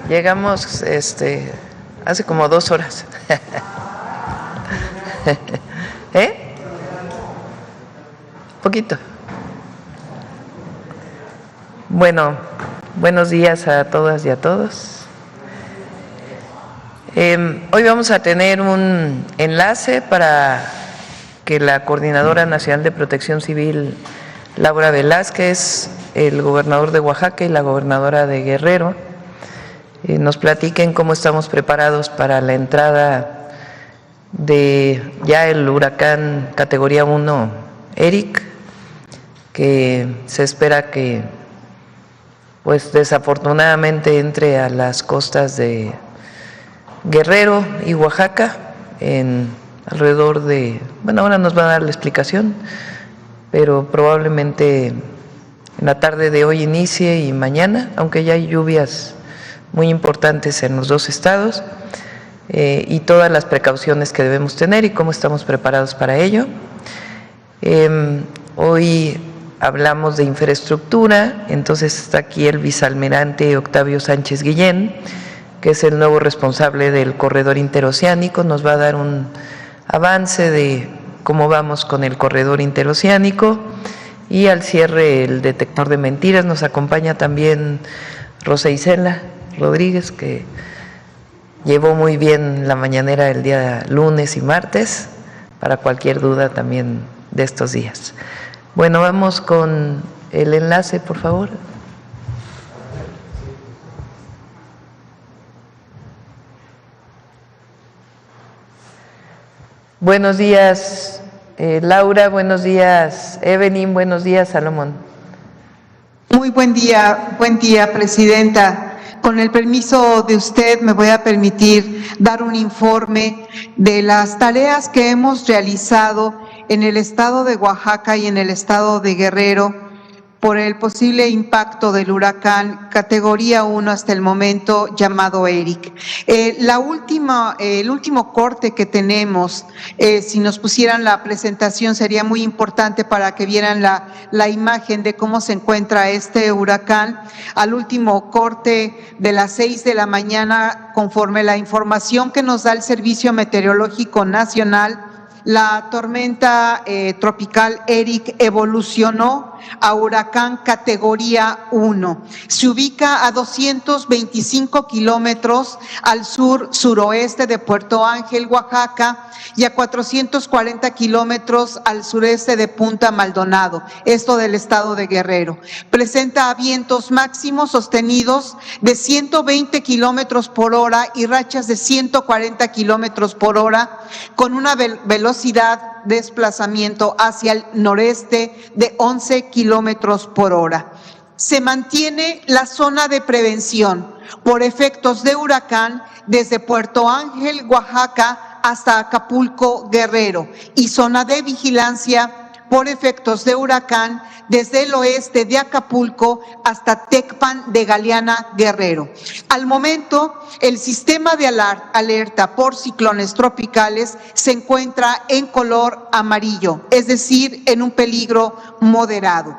Llegamos hace como 2 horas. Poquito. Bueno, buenos días a todas y a todos. Hoy vamos a tener un enlace para que la Coordinadora Nacional de Protección Civil, Laura Velázquez, el gobernador de Oaxaca y la gobernadora de Guerrero, nos platiquen cómo estamos preparados para la entrada de ya el huracán categoría 1 Eric, que se espera que pues desafortunadamente entre a las costas de Guerrero y Oaxaca en alrededor de, bueno, ahora nos va a dar la explicación, pero probablemente en la tarde de hoy inicie y mañana, aunque ya hay lluvias muy importantes en los 2 estados, y todas las precauciones que debemos tener y cómo estamos preparados para ello. Hoy hablamos de infraestructura, entonces está aquí el vicealmirante Octavio Sánchez Guillén, que es el nuevo responsable del corredor interoceánico, nos va a dar un avance de cómo vamos con el corredor interoceánico, y al cierre el detector de mentiras. Nos acompaña también Rosa Isela Rodríguez, que llevó muy bien la mañanera el día lunes y martes, para cualquier duda también de estos días. Bueno, vamos con el enlace, por favor. Buenos días, Laura, buenos días, Evelyn, buenos días, Salomón. Muy buen día, Presidenta. Con el permiso de usted, me voy a permitir dar un informe de las tareas que hemos realizado en el estado de Oaxaca y en el estado de Guerrero por el posible impacto del huracán categoría 1 hasta el momento llamado Eric. El último corte que tenemos, si nos pusieran la presentación sería muy importante para que vieran la imagen de cómo se encuentra este huracán. Al último corte de las 6 de la mañana, conforme la información que nos da el Servicio Meteorológico Nacional, la tormenta tropical Eric evolucionó a huracán categoría 1. Se ubica a 225 kilómetros al sur-suroeste de Puerto Ángel, Oaxaca, y a 440 kilómetros al sureste de Punta Maldonado, esto del estado de Guerrero. Presenta vientos máximos sostenidos de 120 kilómetros por hora y rachas de 140 kilómetros por hora, con una velocidad de desplazamiento hacia el noreste de 11 kilómetros por hora. Se mantiene la zona de prevención por efectos de huracán desde Puerto Ángel, Oaxaca, hasta Acapulco, Guerrero, y zona de vigilancia por efectos de huracán desde el oeste de Acapulco hasta Tecpan de Galeana, Guerrero. Al momento, el sistema de alerta por ciclones tropicales se encuentra en color amarillo, es decir, en un peligro moderado.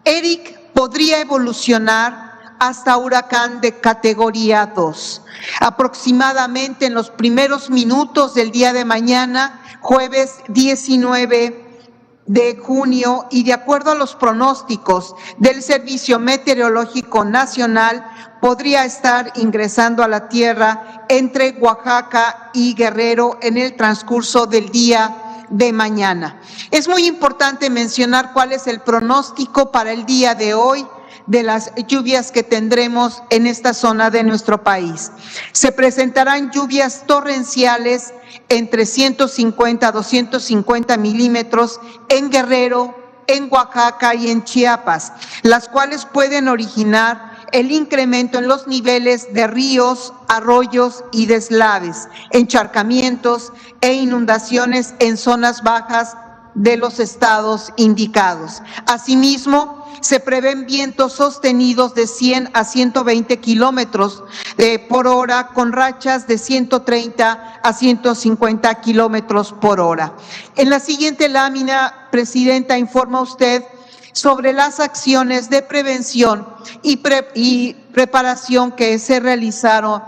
Eric podría evolucionar hasta huracán de categoría 2. Aproximadamente en los primeros minutos del día de mañana, jueves 19 de junio, y de acuerdo a los pronósticos del Servicio Meteorológico Nacional, podría estar ingresando a la tierra entre Oaxaca y Guerrero en el transcurso del día de mañana. Es muy importante mencionar cuál es el pronóstico para el día de hoy de las lluvias que tendremos en esta zona de nuestro país. Se presentarán lluvias torrenciales entre 150 a 250 milímetros en Guerrero, en Oaxaca y en Chiapas, las cuales pueden originar el incremento en los niveles de ríos, arroyos y deslaves, encharcamientos e inundaciones en zonas bajas de los estados indicados. Asimismo, se prevén vientos sostenidos de 100 a 120 kilómetros por hora, con rachas de 130 a 150 kilómetros por hora. En la siguiente lámina, Presidenta, informa usted sobre las acciones de prevención y preparación que se realizaron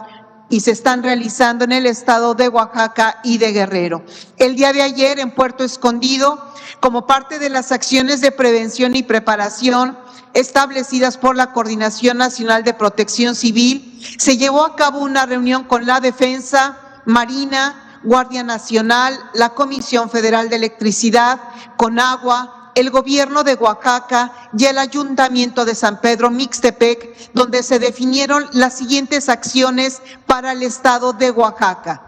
y se están realizando en el estado de Oaxaca y de Guerrero. El día de ayer en Puerto Escondido, como parte de las acciones de prevención y preparación establecidas por la Coordinación Nacional de Protección Civil, se llevó a cabo una reunión con la Defensa, Marina, Guardia Nacional, la Comisión Federal de Electricidad, Conagua, el Gobierno de Oaxaca y el Ayuntamiento de San Pedro Mixtepec, donde se definieron las siguientes acciones para el estado de Oaxaca.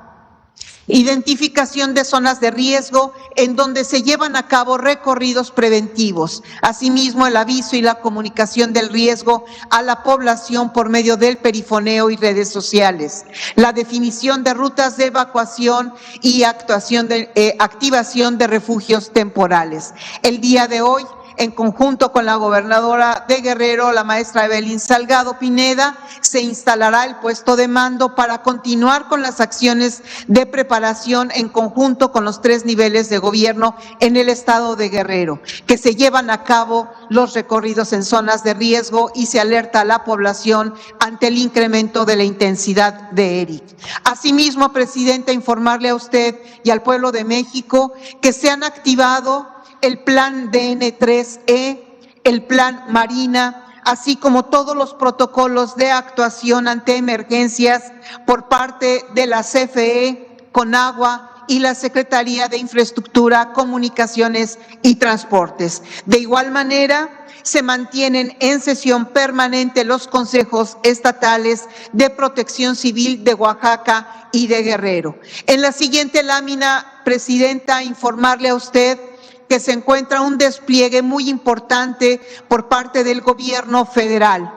Identificación de zonas de riesgo en donde se llevan a cabo recorridos preventivos. Asimismo, el aviso y la comunicación del riesgo a la población por medio del perifoneo y redes sociales. La definición de rutas de evacuación y activación de refugios temporales. El día de hoy, en conjunto con la gobernadora de Guerrero, la maestra Evelyn Salgado Pineda, se instalará el puesto de mando para continuar con las acciones de preparación en conjunto con los 3 niveles de gobierno en el estado de Guerrero, que se llevan a cabo los recorridos en zonas de riesgo y se alerta a la población ante el incremento de la intensidad de ERIC. Asimismo, Presidenta, informarle a usted y al pueblo de México que se han activado el plan DN3E, el plan Marina, así como todos los protocolos de actuación ante emergencias por parte de la CFE, Conagua y la Secretaría de Infraestructura, Comunicaciones y Transportes. De igual manera, se mantienen en sesión permanente los consejos estatales de protección civil de Oaxaca y de Guerrero. En la siguiente lámina, Presidenta, informarle a usted que se encuentra un despliegue muy importante por parte del gobierno federal.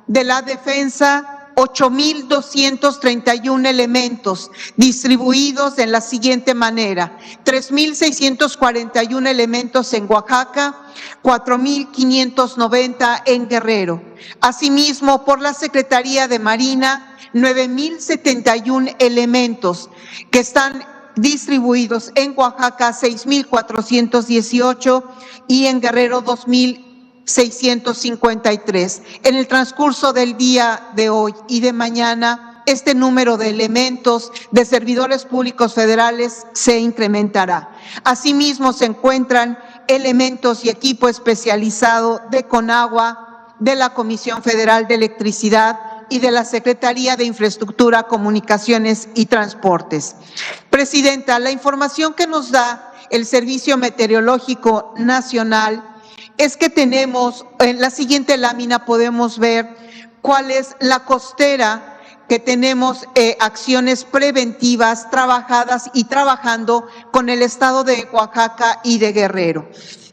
De la defensa, 8,231 elementos distribuidos de la siguiente manera: 3,641 elementos en Oaxaca, 4,590 en Guerrero. Asimismo, por la Secretaría de Marina, 9,071 elementos que están distribuidos en Oaxaca, 6,418 y en Guerrero 2,653. En el transcurso del día de hoy y de mañana, este número de elementos de servidores públicos federales se incrementará. Asimismo, se encuentran elementos y equipo especializado de Conagua, de la Comisión Federal de Electricidad y de la Secretaría de Infraestructura, Comunicaciones y Transportes. Presidenta, la información que nos da el Servicio Meteorológico Nacional es que tenemos, en la siguiente lámina podemos ver cuál es la costera que tenemos acciones preventivas trabajadas y trabajando con el estado de Oaxaca y de Guerrero.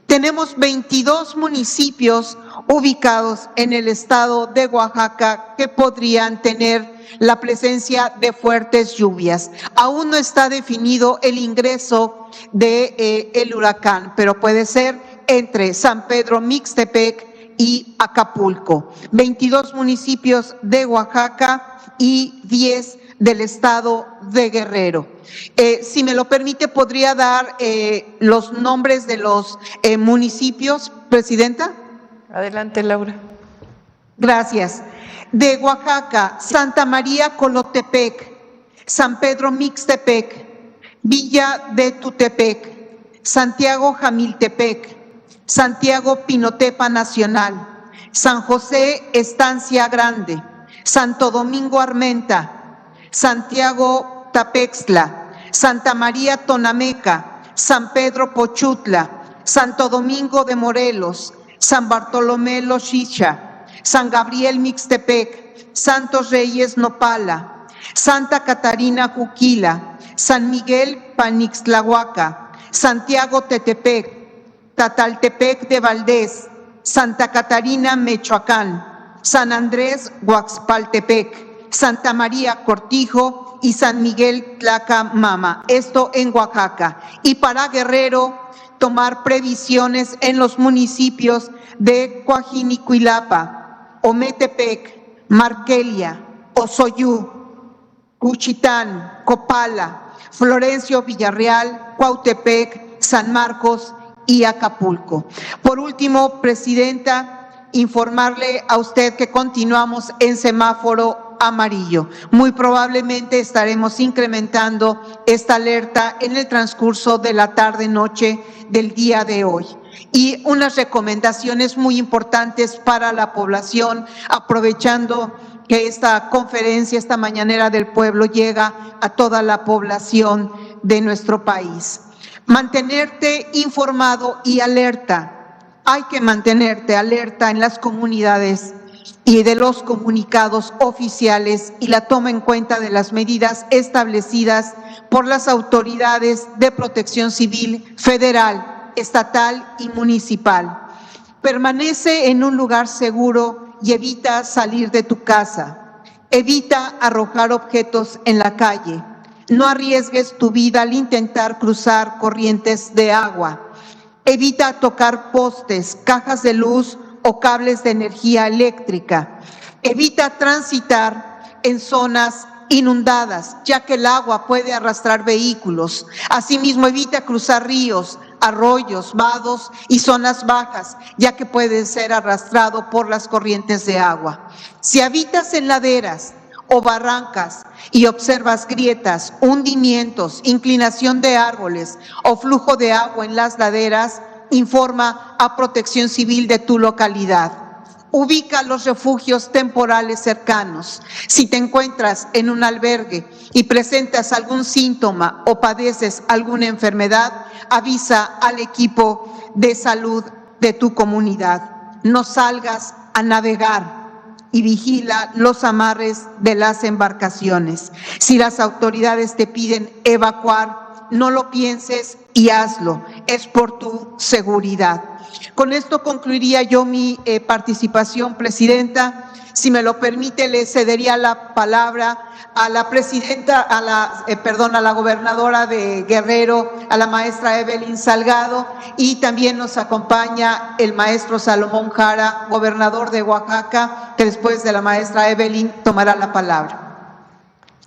Tenemos 22 municipios ubicados en el estado de Oaxaca que podrían tener la presencia de fuertes lluvias. Aún no está definido el ingreso de el huracán, pero puede ser entre San Pedro Mixtepec y Acapulco. 22 municipios de Oaxaca y 10 del estado de Guerrero. Si me lo permite, ¿podría dar los nombres de los municipios, Presidenta? Adelante, Laura. Gracias. De Oaxaca, Santa María Colotepec, San Pedro Mixtepec, Villa de Tutepec, Santiago Jamiltepec, Santiago Pinotepa Nacional, San José Estancia Grande, Santo Domingo Armenta, Santiago Tapextla, Santa María Tonameca, San Pedro Pochutla, Santo Domingo de Morelos, San Bartolomé Loxicha, San Gabriel Mixtepec, Santos Reyes Nopala, Santa Catarina Juquila, San Miguel Panixtlahuaca, Santiago Tetepec, Tataltepec de Valdés, Santa Catarina Michoacán, San Andrés Huaxpaltepec, Santa María Cortijo y San Miguel Tlacamama, esto en Oaxaca. Y para Guerrero, tomar previsiones en los municipios de Coajinicuilapa, Ometepec, Marquelia, Osoyú, Cuchitán, Copala, Florencio Villarreal, Cuautepec, San Marcos y Acapulco. Por último, Presidenta, informarle a usted que continuamos en semáforo amarillo. Muy probablemente estaremos incrementando esta alerta en el transcurso de la tarde-noche del día de hoy. Y unas recomendaciones muy importantes para la población, aprovechando que esta conferencia, esta mañanera del pueblo llega a toda la población de nuestro país. Mantenerte informado y alerta. Hay que mantenerte alerta en las comunidades y de los comunicados oficiales y la toma en cuenta de las medidas establecidas por las autoridades de protección civil federal, estatal y municipal. Permanece en un lugar seguro y evita salir de tu casa. Evita arrojar objetos en la calle. No arriesgues tu vida al intentar cruzar corrientes de agua. Evita tocar postes, cajas de luz o cables de energía eléctrica. Evita transitar en zonas inundadas, ya que el agua puede arrastrar vehículos. Asimismo, evita cruzar ríos, arroyos, vados y zonas bajas, ya que puede ser arrastrado por las corrientes de agua. Si habitas en laderas o barrancas y observas grietas, hundimientos, inclinación de árboles o flujo de agua en las laderas, informa a Protección Civil de tu localidad. Ubica los refugios temporales cercanos. Si te encuentras en un albergue y presentas algún síntoma o padeces alguna enfermedad, avisa al equipo de salud de tu comunidad. No salgas a navegar y vigila los amarres de las embarcaciones. Si las autoridades te piden evacuar, no lo pienses y hazlo. Es por tu seguridad. Con esto concluiría yo mi participación, Presidenta. Si me lo permite, le cedería la palabra a la presidenta, a la gobernadora de Guerrero, a la maestra Evelyn Salgado, y también nos acompaña el maestro Salomón Jara, gobernador de Oaxaca, que después de la maestra Evelyn tomará la palabra.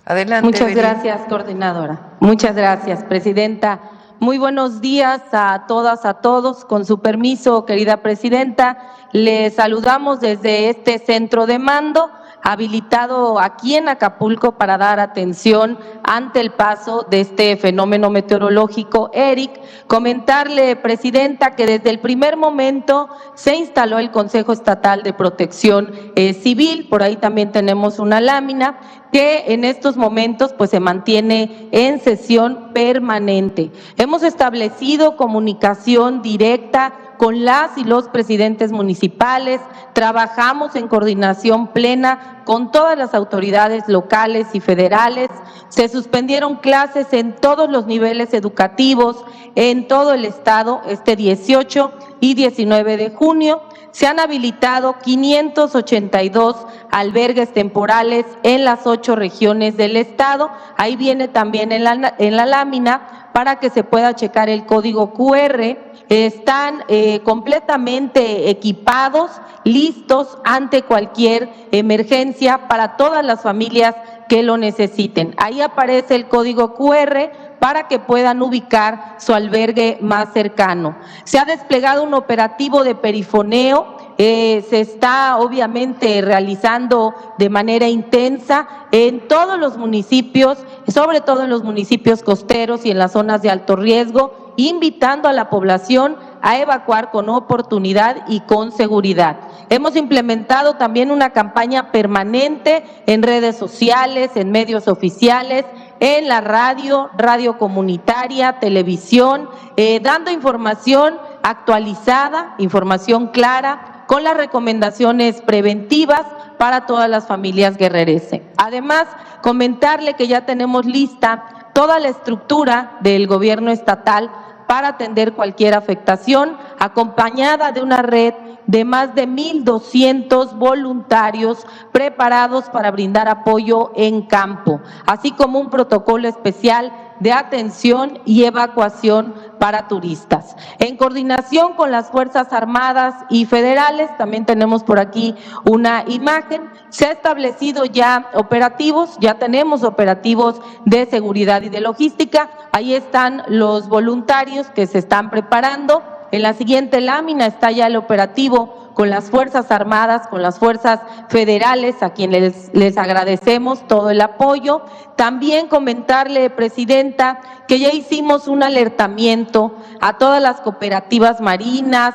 Adelante. Muchas Evelyn. gracias, coordinadora. Muchas gracias, Presidenta. Muy buenos días a todas, a todos. Con su permiso, querida Presidenta, les saludamos desde este centro de mando, habilitado aquí en Acapulco para dar atención ante el paso de este fenómeno meteorológico Eric. Comentarle, Presidenta, que desde el primer momento se instaló el Consejo Estatal de Protección Civil. Por ahí también tenemos una lámina que en estos momentos pues se mantiene en sesión permanente. Hemos establecido comunicación directa con las y los presidentes municipales, trabajamos en coordinación plena con todas las autoridades locales y federales, se suspendieron clases en todos los niveles educativos en todo el estado este 18 y 19 de junio, se han habilitado 582 albergues temporales en las 8 regiones del estado, ahí viene también en la lámina para que se pueda checar el código QR. Están completamente equipados, listos ante cualquier emergencia para todas las familias que lo necesiten. Ahí aparece el código QR para que puedan ubicar su albergue más cercano. Se ha desplegado un operativo de perifoneo, se está obviamente realizando de manera intensa en todos los municipios, sobre todo en los municipios costeros y en las zonas de alto riesgo, invitando a la población a evacuar con oportunidad y con seguridad. Hemos implementado también una campaña permanente en redes sociales, en medios oficiales, en la radio comunitaria, televisión, dando información actualizada, información clara, con las recomendaciones preventivas para todas las familias guerrerenses. Además, comentarle que ya tenemos lista toda la estructura del gobierno estatal para atender cualquier afectación, acompañada de una red de más de 1,200 voluntarios preparados para brindar apoyo en campo, así como un protocolo especial de atención y evacuación para turistas. En coordinación con las Fuerzas Armadas y federales, también tenemos por aquí una imagen, se ha establecido ya operativos, ya tenemos operativos de seguridad y de logística, ahí están los voluntarios que se están preparando En la siguiente lámina está ya el operativo con las Fuerzas Armadas, con las Fuerzas Federales, a quienes les agradecemos todo el apoyo. También comentarle, Presidenta, que ya hicimos un alertamiento a todas las cooperativas marinas,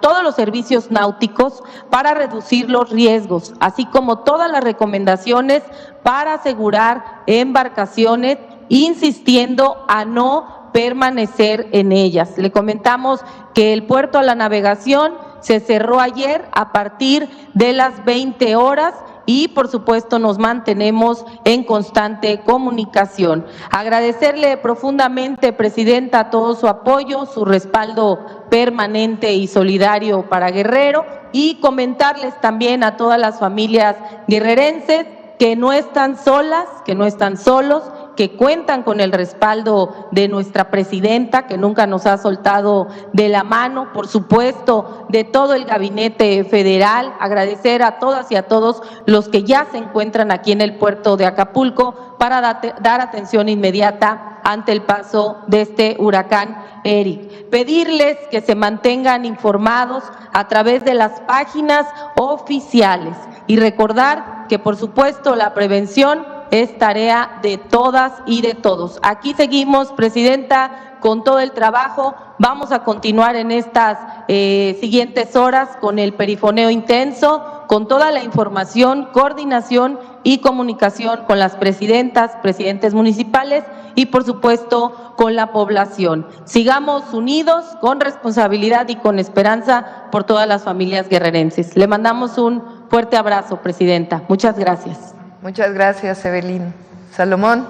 todos los servicios náuticos para reducir los riesgos, así como todas las recomendaciones para asegurar embarcaciones, insistiendo a no permanecer en ellas. Le comentamos que el puerto a la navegación se cerró ayer a partir de las 20 horas y por supuesto nos mantenemos en constante comunicación. Agradecerle profundamente, Presidenta, todo su apoyo, su respaldo permanente y solidario para Guerrero, y comentarles también a todas las familias guerrerenses que no están solas, que no están solos, que cuentan con el respaldo de nuestra presidenta, que nunca nos ha soltado de la mano, por supuesto, de todo el gabinete federal. Agradecer a todas y a todos los que ya se encuentran aquí en el puerto de Acapulco para dar atención inmediata ante el paso de este huracán Eric. Pedirles que se mantengan informados a través de las páginas oficiales y recordar que, por supuesto, la prevención es tarea de todas y de todos. Aquí seguimos, Presidenta, con todo el trabajo. Vamos a continuar en estas siguientes horas con el perifoneo intenso, con toda la información, coordinación y comunicación con las presidentas, presidentes municipales y, por supuesto, con la población. Sigamos unidos, con responsabilidad y con esperanza por todas las familias guerrerenses. Le mandamos un fuerte abrazo, Presidenta. Muchas gracias. Muchas gracias, Evelyn. Salomón.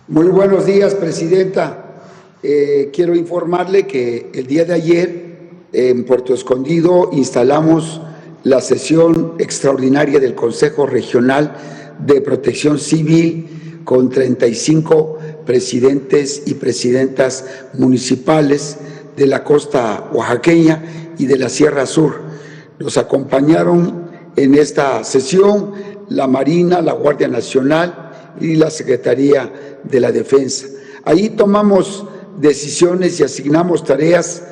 Muy buenos días, Presidenta. Quiero informarle que el día de ayer en Puerto Escondido instalamos la sesión extraordinaria del Consejo Regional de Protección Civil con 35 presidentes y presidentas municipales de la costa oaxaqueña y de la Sierra Sur. Nos acompañaron en esta sesión la Marina, la Guardia Nacional y la Secretaría de la Defensa. Ahí tomamos decisiones y asignamos tareas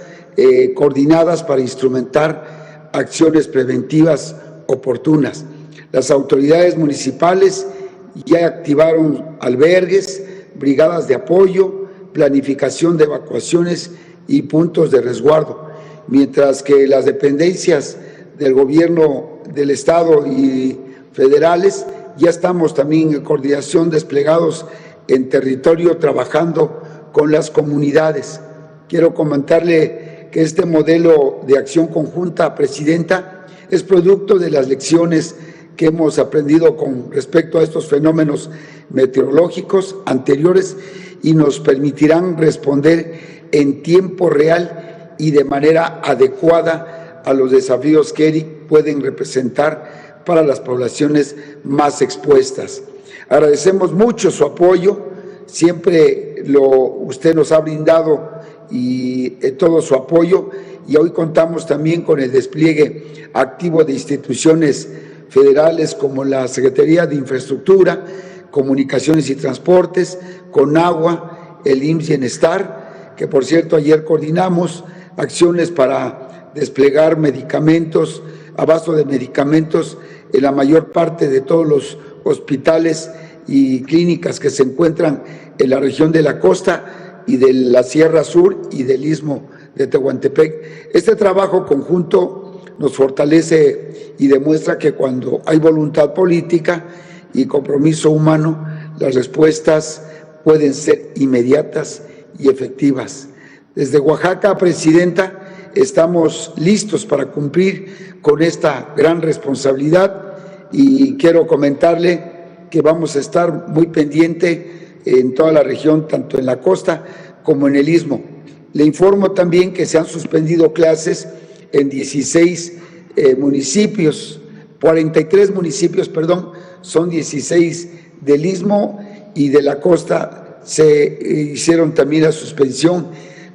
coordinadas para instrumentar acciones preventivas oportunas. Las autoridades municipales ya activaron albergues, brigadas de apoyo, planificación de evacuaciones y puntos de resguardo, mientras que las dependencias del gobierno del Estado y federales ya estamos también en coordinación desplegados en territorio trabajando con las comunidades. Quiero comentarle que este modelo de acción conjunta, Presidenta, es producto de las lecciones que hemos aprendido con respecto a estos fenómenos meteorológicos anteriores y nos permitirán responder en tiempo real y de manera adecuada a los desafíos que Eric pueden representar para las poblaciones más expuestas. Agradecemos mucho su apoyo, siempre usted nos ha brindado y todo su apoyo, y hoy contamos también con el despliegue activo de instituciones federales como la Secretaría de Infraestructura, Comunicaciones y Transportes, Conagua, el IMSS Bienestar, que por cierto ayer coordinamos acciones para desplegar medicamentos, abasto de medicamentos en la mayor parte de todos los hospitales y clínicas que se encuentran en la región de la costa y de la Sierra Sur y del Istmo de Tehuantepec. Este trabajo conjunto nos fortalece y demuestra que cuando hay voluntad política y compromiso humano, las respuestas pueden ser inmediatas y efectivas. Desde Oaxaca, Presidenta, estamos listos para cumplir con esta gran responsabilidad y quiero comentarle que vamos a estar muy pendiente en toda la región, tanto en la costa como en el Istmo. Le informo también que se han suspendido clases en 16 municipios, 43 municipios, perdón, son 16 del Istmo y de la costa. Se hicieron también la suspensión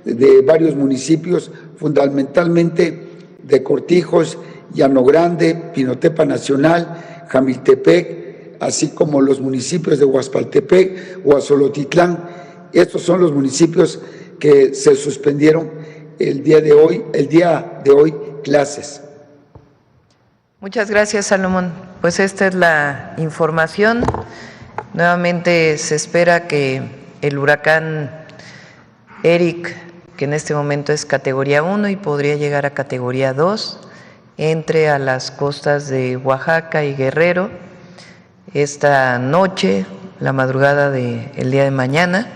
de varios municipios, fundamentalmente de Cortijos, Llano Grande, Pinotepa Nacional, Jamiltepec, así como los municipios de Huaspaltepec, Huazolotitlán. Estos son los municipios que se suspendieron el día de hoy clases. Muchas gracias, Salomón. Pues esta es la información. Nuevamente se espera que el huracán Eric, que en este momento es categoría 1 y podría llegar a categoría 2, entre a las costas de Oaxaca y Guerrero esta noche, la madrugada del día de mañana,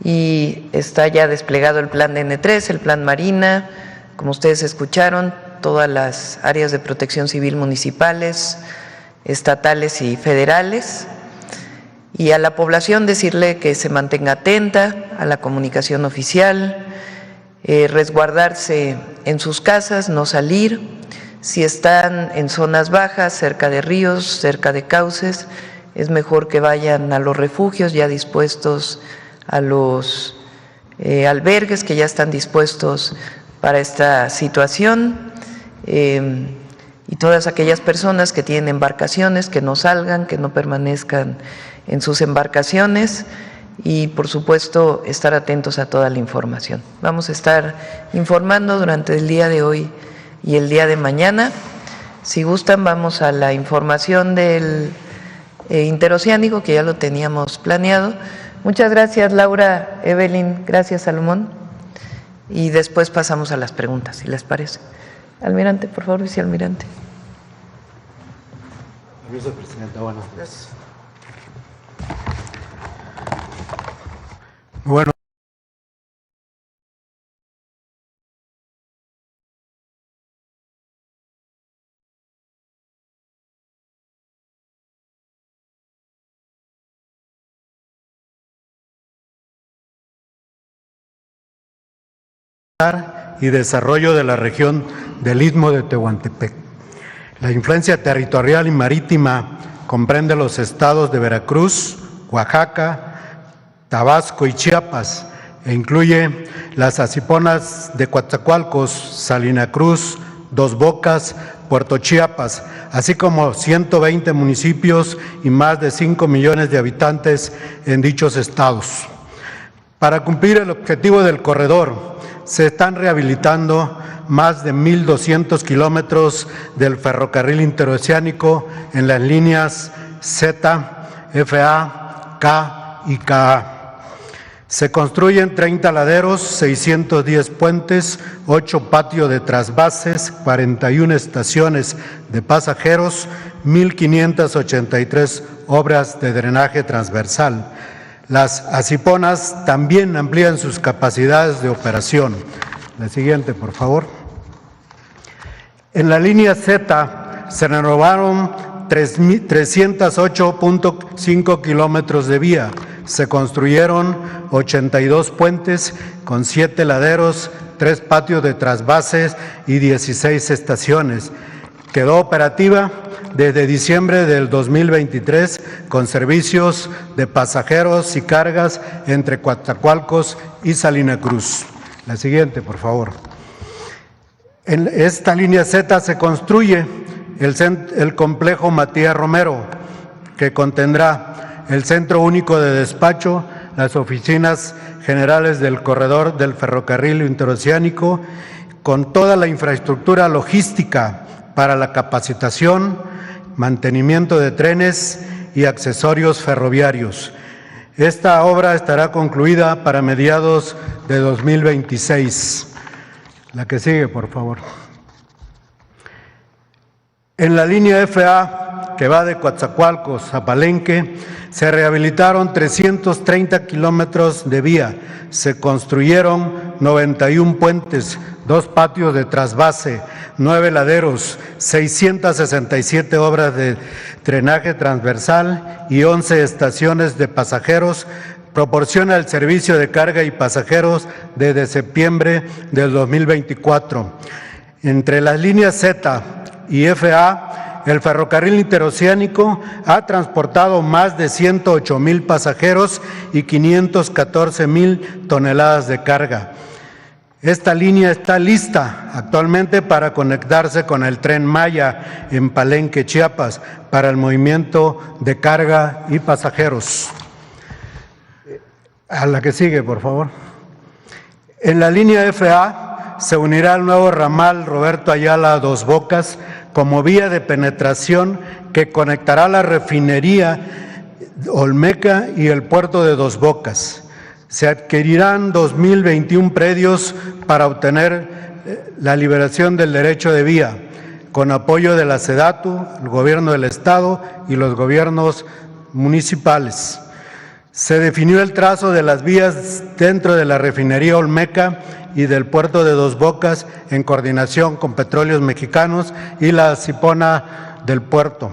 y está ya desplegado el plan N3, el plan Marina, como ustedes escucharon, todas las áreas de protección civil municipales, estatales y federales, y a la población decirle que se mantenga atenta a la comunicación oficial, resguardarse en sus casas, no salir. Si están en zonas bajas, cerca de ríos, cerca de cauces, es mejor que vayan a los refugios ya dispuestos, a los albergues que ya están dispuestos para esta situación, y todas aquellas personas que tienen embarcaciones, que no salgan, que no permanezcan en sus embarcaciones, y por supuesto estar atentos a toda la información. Vamos a estar informando durante el día de hoy y el día de mañana. Si gustan, vamos a la información del interoceánico, que ya lo teníamos planeado. Muchas gracias, Laura, Evelyn, gracias, Salomón, y después pasamos a las preguntas, si les parece. Almirante, por favor, vicealmirante. Vicepresidenta, buenas noches. Gracias. Bueno. Y desarrollo de la región del Istmo de Tehuantepec. La influencia territorial y marítima comprende los estados de Veracruz, Oaxaca, Tabasco y Chiapas, e incluye las asiponas de Coatzacoalcos, Salina Cruz, Dos Bocas, Puerto Chiapas, así como 120 municipios y más de 5 millones de habitantes en dichos estados. Para cumplir el objetivo del corredor, se están rehabilitando más de 1,200 kilómetros del ferrocarril interoceánico en las líneas Z, FA, K y KA. Se construyen 30 laderos, 610 puentes, 8 patios de trasvases, 41 estaciones de pasajeros, 1,583 obras de drenaje transversal. Las asiponas también amplían sus capacidades de operación. La siguiente, por favor. En la línea Z se renovaron 308.5 kilómetros de vía. Se construyeron 82 puentes con 7 laderos, 3 patios de trasvases y 16 estaciones. Quedó operativa desde diciembre del 2023 con servicios de pasajeros y cargas entre Coatzacoalcos y Salina Cruz. La siguiente, por favor. En esta línea Z se construye el complejo Matías Romero, que contendrá el Centro Único de Despacho, las oficinas generales del corredor del ferrocarril interoceánico, con toda la infraestructura logística para la capacitación, mantenimiento de trenes y accesorios ferroviarios. Esta obra estará concluida para mediados de 2026. La que sigue, por favor. En la línea FA, que va de Coatzacoalcos a Palenque, se rehabilitaron 330 kilómetros de vía, se construyeron 91 puentes, 2 patios de trasvase, 9 laderos, 667 obras de drenaje transversal y 11 estaciones de pasajeros. Proporciona el servicio de carga y pasajeros desde septiembre del 2024. Entre las líneas Z y FA, el ferrocarril interoceánico ha transportado más de 108,000 pasajeros y 514,000 toneladas de carga. Esta línea está lista actualmente para conectarse con el Tren Maya en Palenque, Chiapas, para el movimiento de carga y pasajeros. A la que sigue, por favor. En la línea FA se unirá el nuevo ramal Roberto Ayala a Dos Bocas como vía de penetración que conectará la refinería Olmeca y el puerto de Dos Bocas. Se adquirirán 2.021 predios para obtener la liberación del derecho de vía, con apoyo de la SEDATU, el Gobierno del Estado y los gobiernos municipales. Se definió el trazo de las vías dentro de la refinería Olmeca y del puerto de Dos Bocas en coordinación con Petróleos Mexicanos y la Sipona del puerto.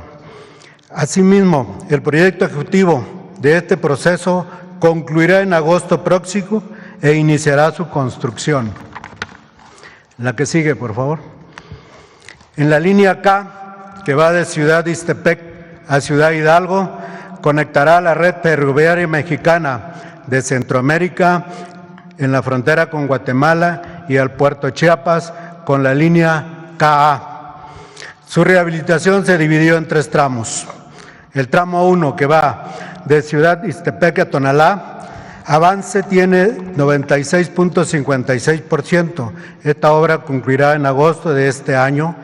Asimismo, el proyecto ejecutivo de este proceso concluirá en agosto próximo e iniciará su construcción. La que sigue, por favor. En la línea K, que va de Ciudad Ixtepec a Ciudad Hidalgo, conectará la red ferroviaria mexicana de Centroamérica en la frontera con Guatemala y al puerto Chiapas con la línea KA. Su rehabilitación se dividió en 3 tramos. El tramo 1, que va de Ciudad Ixtepec a Tonalá, avance tiene 96.56%. Esta obra concluirá en agosto de este año.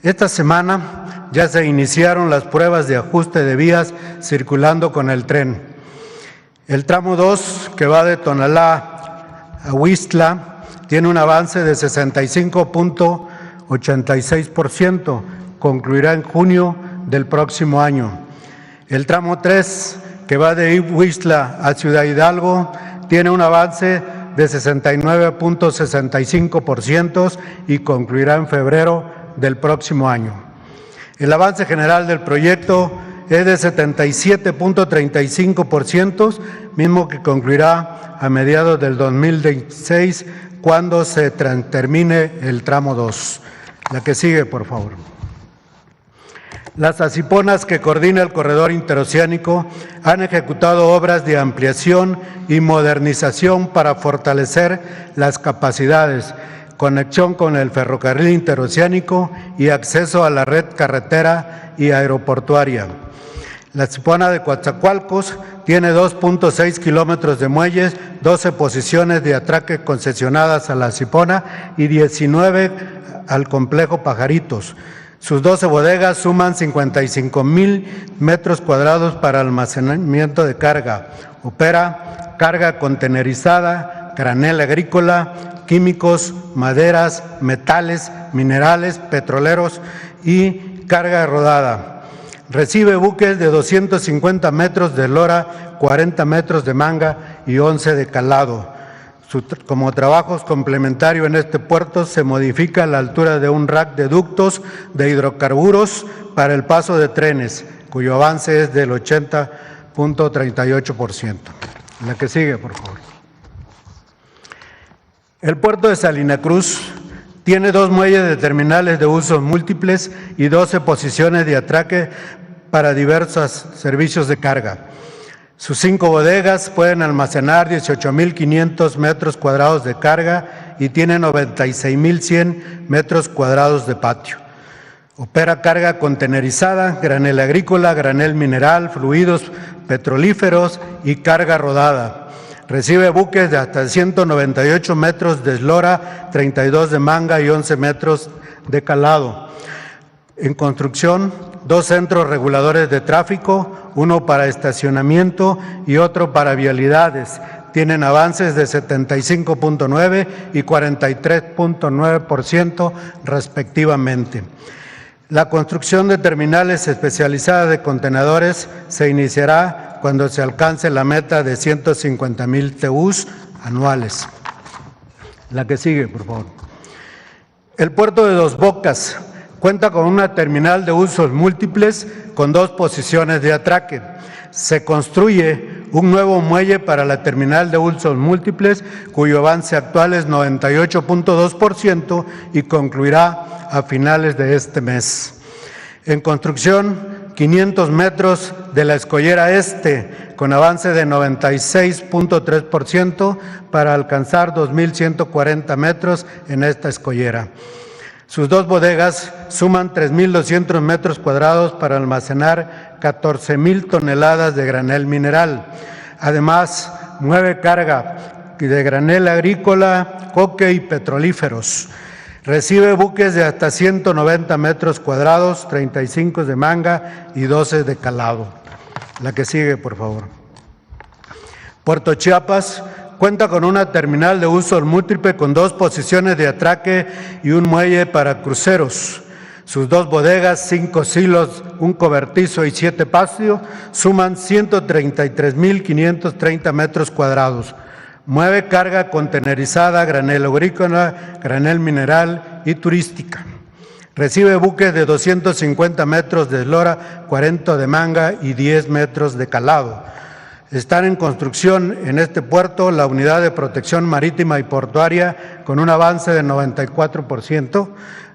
Esta semana ya se iniciaron las pruebas de ajuste de vías circulando con el tren. El tramo 2, que va de Tonalá a Huixtla, tiene un avance de 65.86%. Concluirá en junio del próximo año. El tramo 3, que va de Huixtla a Ciudad Hidalgo, tiene un avance de 69.65% y concluirá en febrero del próximo año. El avance general del proyecto es de 77.35%, mismo que concluirá a mediados del 2016, cuando se termine el tramo 2. La que sigue, por favor. Las asiponas que coordina el Corredor Interoceánico han ejecutado obras de ampliación y modernización para fortalecer las capacidades, conexión con el ferrocarril interoceánico y acceso a la red carretera y aeroportuaria. La Asipona de Coatzacoalcos tiene 2.6 kilómetros de muelles, 12 posiciones de atraque concesionadas a la Asipona y 19 al complejo Pajaritos. Sus 12 bodegas suman 55,000 metros cuadrados para almacenamiento de carga. Opera carga contenerizada, granel agrícola, químicos, maderas, metales, minerales, petroleros y carga rodada. Recibe buques de 250 metros de eslora, 40 metros de manga y 11 de calado. Como trabajos complementarios en este puerto se modifica la altura de un rack de ductos de hidrocarburos para el paso de trenes, cuyo avance es del 80.38%. La que sigue, por favor. El puerto de Salina Cruz tiene 2 muelles de terminales de usos múltiples y 12 posiciones de atraque para diversos servicios de carga. Sus 5 bodegas pueden almacenar 18.500 metros cuadrados de carga y tiene 96.100 metros cuadrados de patio. Opera carga contenerizada, granel agrícola, granel mineral, fluidos petrolíferos y carga rodada. Recibe buques de hasta 198 metros de eslora, 32 de manga y 11 metros de calado. En construcción, 2 centros reguladores de tráfico, uno para estacionamiento y otro para vialidades. Tienen avances de 75.9 y 43.9% respectivamente. La construcción de terminales especializadas de contenedores se iniciará cuando se alcance la meta de 150,000 TEUs anuales. La que sigue, por favor. El puerto de Dos Bocas cuenta con una terminal de usos múltiples con 2 posiciones de atraque. Se construye un nuevo muelle para la terminal de usos múltiples, cuyo avance actual es 98.2% y concluirá a finales de este mes. En construcción, 500 metros de la escollera este, con avance de 96.3% para alcanzar 2.140 metros en esta escollera. Sus 2 bodegas suman 3.200 metros cuadrados para almacenar 14,000 toneladas de granel mineral. Además, mueve carga de granel agrícola, coque y petrolíferos. Recibe buques de hasta 190 metros cuadrados, 35 de manga y 12 de calado. La que sigue, por favor. Puerto Chiapas cuenta con una terminal de uso múltiple con 2 posiciones de atraque y un muelle para cruceros. Sus 2 bodegas, 5 silos, un cobertizo y 7 patios suman 133.530 metros cuadrados. Mueve carga contenerizada, granel agrícola, granel mineral y turística. Recibe buques de 250 metros de eslora, 40 de manga y 10 metros de calado. Están en construcción en este puerto la unidad de protección marítima y portuaria con un avance del 94%,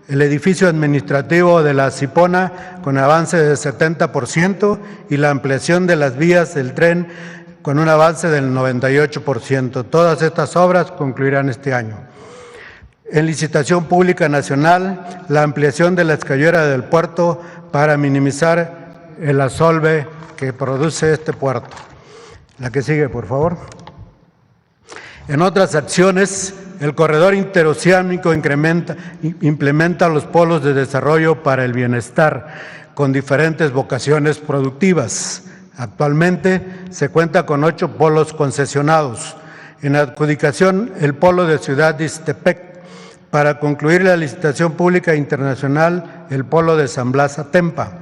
el edificio administrativo de la Cipona con avance del 70% y la ampliación de las vías del tren con un avance del 98%. Todas estas obras concluirán este año. En licitación pública nacional, la ampliación de la escayera del puerto para minimizar el asolve que produce este puerto. La que sigue, por favor. En otras acciones, el corredor interoceánico implementa los polos de desarrollo para el bienestar con diferentes vocaciones productivas. Actualmente se cuenta con 8 polos concesionados. En adjudicación, el polo de Ciudad de Ixtepec. Para concluir la licitación pública internacional, el polo de San Blas Atempa.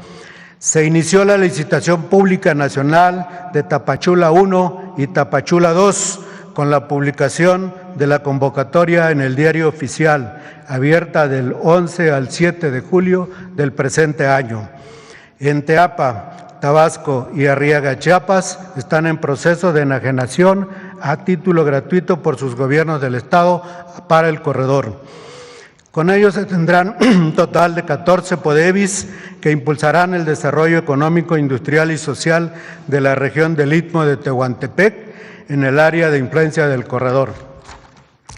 Se inició la licitación pública nacional de Tapachula 1 y Tapachula 2 con la publicación de la convocatoria en el Diario Oficial, abierta del 11 al 7 de julio del presente año. En Teapa, Tabasco y Arriaga, Chiapas, están en proceso de enajenación a título gratuito por sus gobiernos del Estado para el corredor. Con ello se tendrán un total de 14 PODEVIS que impulsarán el desarrollo económico, industrial y social de la región del Istmo de Tehuantepec en el área de influencia del corredor.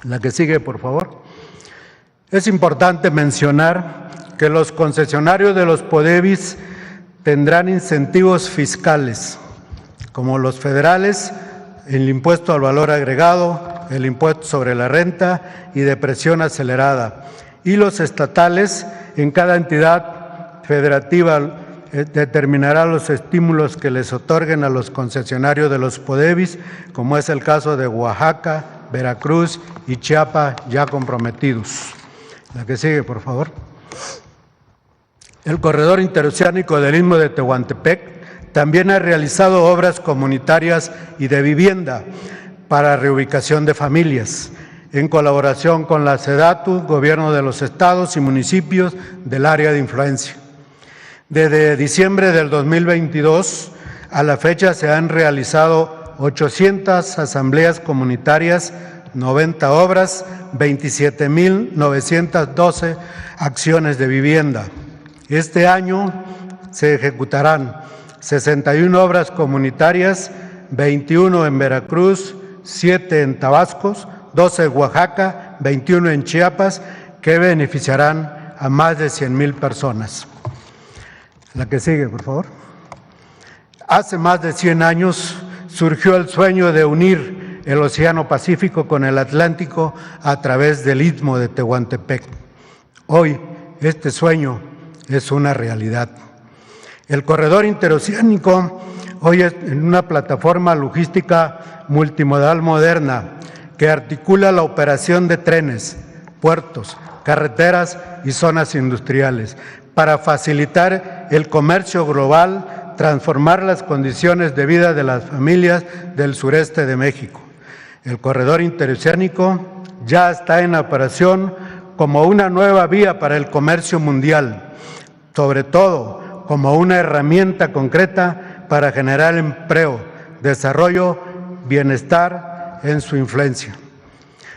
La que sigue, por favor. Es importante mencionar que los concesionarios de los PODEVIS tendrán incentivos fiscales, como los federales, el impuesto al valor agregado, el impuesto sobre la renta y depresión acelerada, y los estatales, en cada entidad federativa determinará los estímulos que les otorguen a los concesionarios de los PODEVIS, como es el caso de Oaxaca, Veracruz y Chiapas, ya comprometidos. La que sigue, por favor. El corredor interoceánico del Istmo de Tehuantepec también ha realizado obras comunitarias y de vivienda para reubicación de familias, en colaboración con la SEDATU, Gobierno de los Estados y municipios del área de influencia. Desde diciembre del 2022 a la fecha se han realizado 800 asambleas comunitarias, 90 obras, 27.912 acciones de vivienda. Este año se ejecutarán 61 obras comunitarias, 21 en Veracruz, 7 en Tabasco, 12 en Oaxaca, 21 en Chiapas, que beneficiarán a más de 100,000 personas. La que sigue, por favor. Hace más de 100 años surgió el sueño de unir el Océano Pacífico con el Atlántico a través del Istmo de Tehuantepec. Hoy, este sueño es una realidad. El corredor interoceánico hoy es en una plataforma logística multimodal moderna que articula la operación de trenes, puertos, carreteras y zonas industriales para facilitar el comercio global, transformar las condiciones de vida de las familias del sureste de México. El corredor interoceánico ya está en operación como una nueva vía para el comercio mundial, sobre todo como una herramienta concreta para generar empleo, desarrollo, bienestar en su influencia.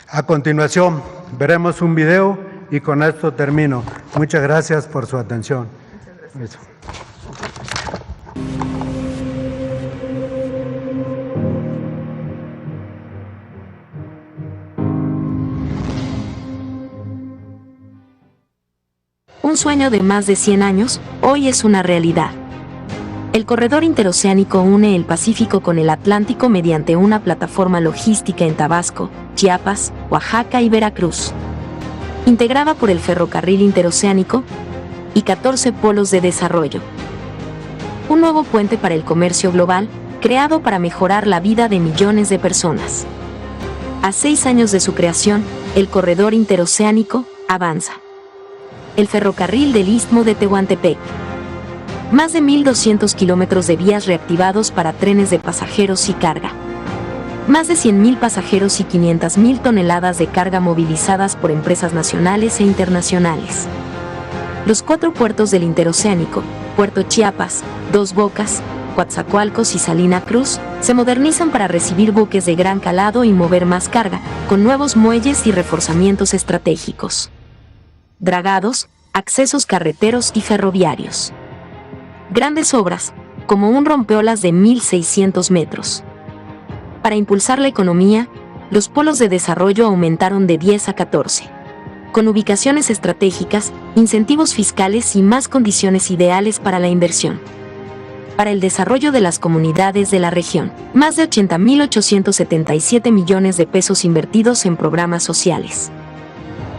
A continuación, veremos un video y con esto termino. Muchas gracias por su atención. Eso. Un sueño de más de 100 años, hoy es una realidad. El corredor interoceánico une el Pacífico con el Atlántico mediante una plataforma logística en Tabasco, Chiapas, Oaxaca y Veracruz, integrada por el ferrocarril interoceánico y 14 polos de desarrollo. Un nuevo puente para el comercio global, creado para mejorar la vida de millones de personas. A 6 años de su creación, el corredor interoceánico avanza. El ferrocarril del Istmo de Tehuantepec. Más de 1.200 kilómetros de vías reactivados para trenes de pasajeros y carga. Más de 100.000 pasajeros y 500.000 toneladas de carga movilizadas por empresas nacionales e internacionales. Los 4 puertos del interoceánico, Puerto Chiapas, Dos Bocas, Coatzacoalcos y Salina Cruz, se modernizan para recibir buques de gran calado y mover más carga, con nuevos muelles y reforzamientos estratégicos. Dragados, accesos carreteros y ferroviarios. Grandes obras, como un rompeolas de 1.600 metros. Para impulsar la economía, los polos de desarrollo aumentaron de 10 a 14. Con ubicaciones estratégicas, incentivos fiscales y más condiciones ideales para la inversión. Para el desarrollo de las comunidades de la región, más de 80.877 millones de pesos invertidos en programas sociales.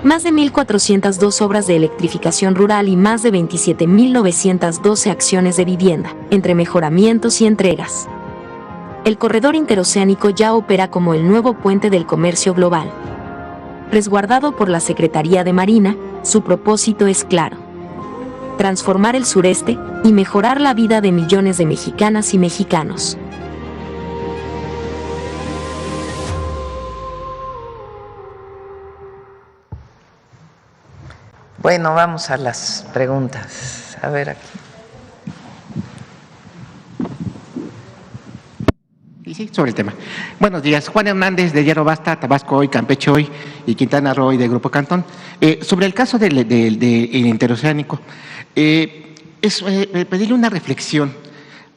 Más de 1.402 obras de electrificación rural y más de 27.912 acciones de vivienda, entre mejoramientos y entregas. El corredor interoceánico ya opera como el nuevo puente del comercio global. Resguardado por la Secretaría de Marina, su propósito es claro: transformar el sureste y mejorar la vida de millones de mexicanas y mexicanos. Bueno, vamos a las preguntas. A ver aquí. Sí, sobre el tema. Buenos días. Juan Hernández, de Hierro Basta, Tabasco Hoy, Campeche Hoy y Quintana Roo de Grupo Cantón. Sobre el caso del interoceánico, pedirle una reflexión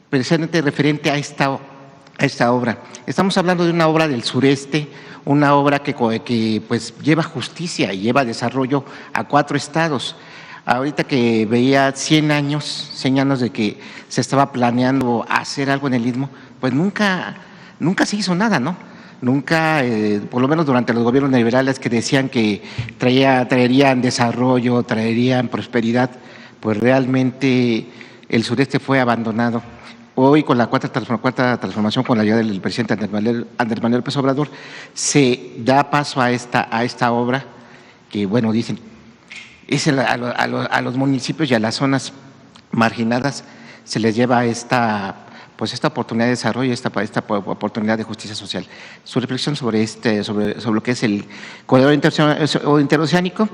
precisamente referente a esta obra. Estamos hablando de una obra del sureste, una obra que pues lleva justicia y lleva desarrollo a 4 estados. Ahorita que veía 100 años de que se estaba planeando hacer algo en el Istmo, pues nunca se hizo nada, ¿no? Nunca, por lo menos durante los gobiernos neoliberales que decían que traerían desarrollo, traerían prosperidad, pues realmente el sureste fue abandonado. Hoy, con la cuarta transformación, con la ayuda del presidente Andrés Manuel López Obrador, se da paso a esta obra que, bueno, dicen, es a los municipios y a las zonas marginadas se les lleva esta oportunidad de desarrollo, esta oportunidad de justicia social. Su reflexión sobre lo que es el corredor interoceánico,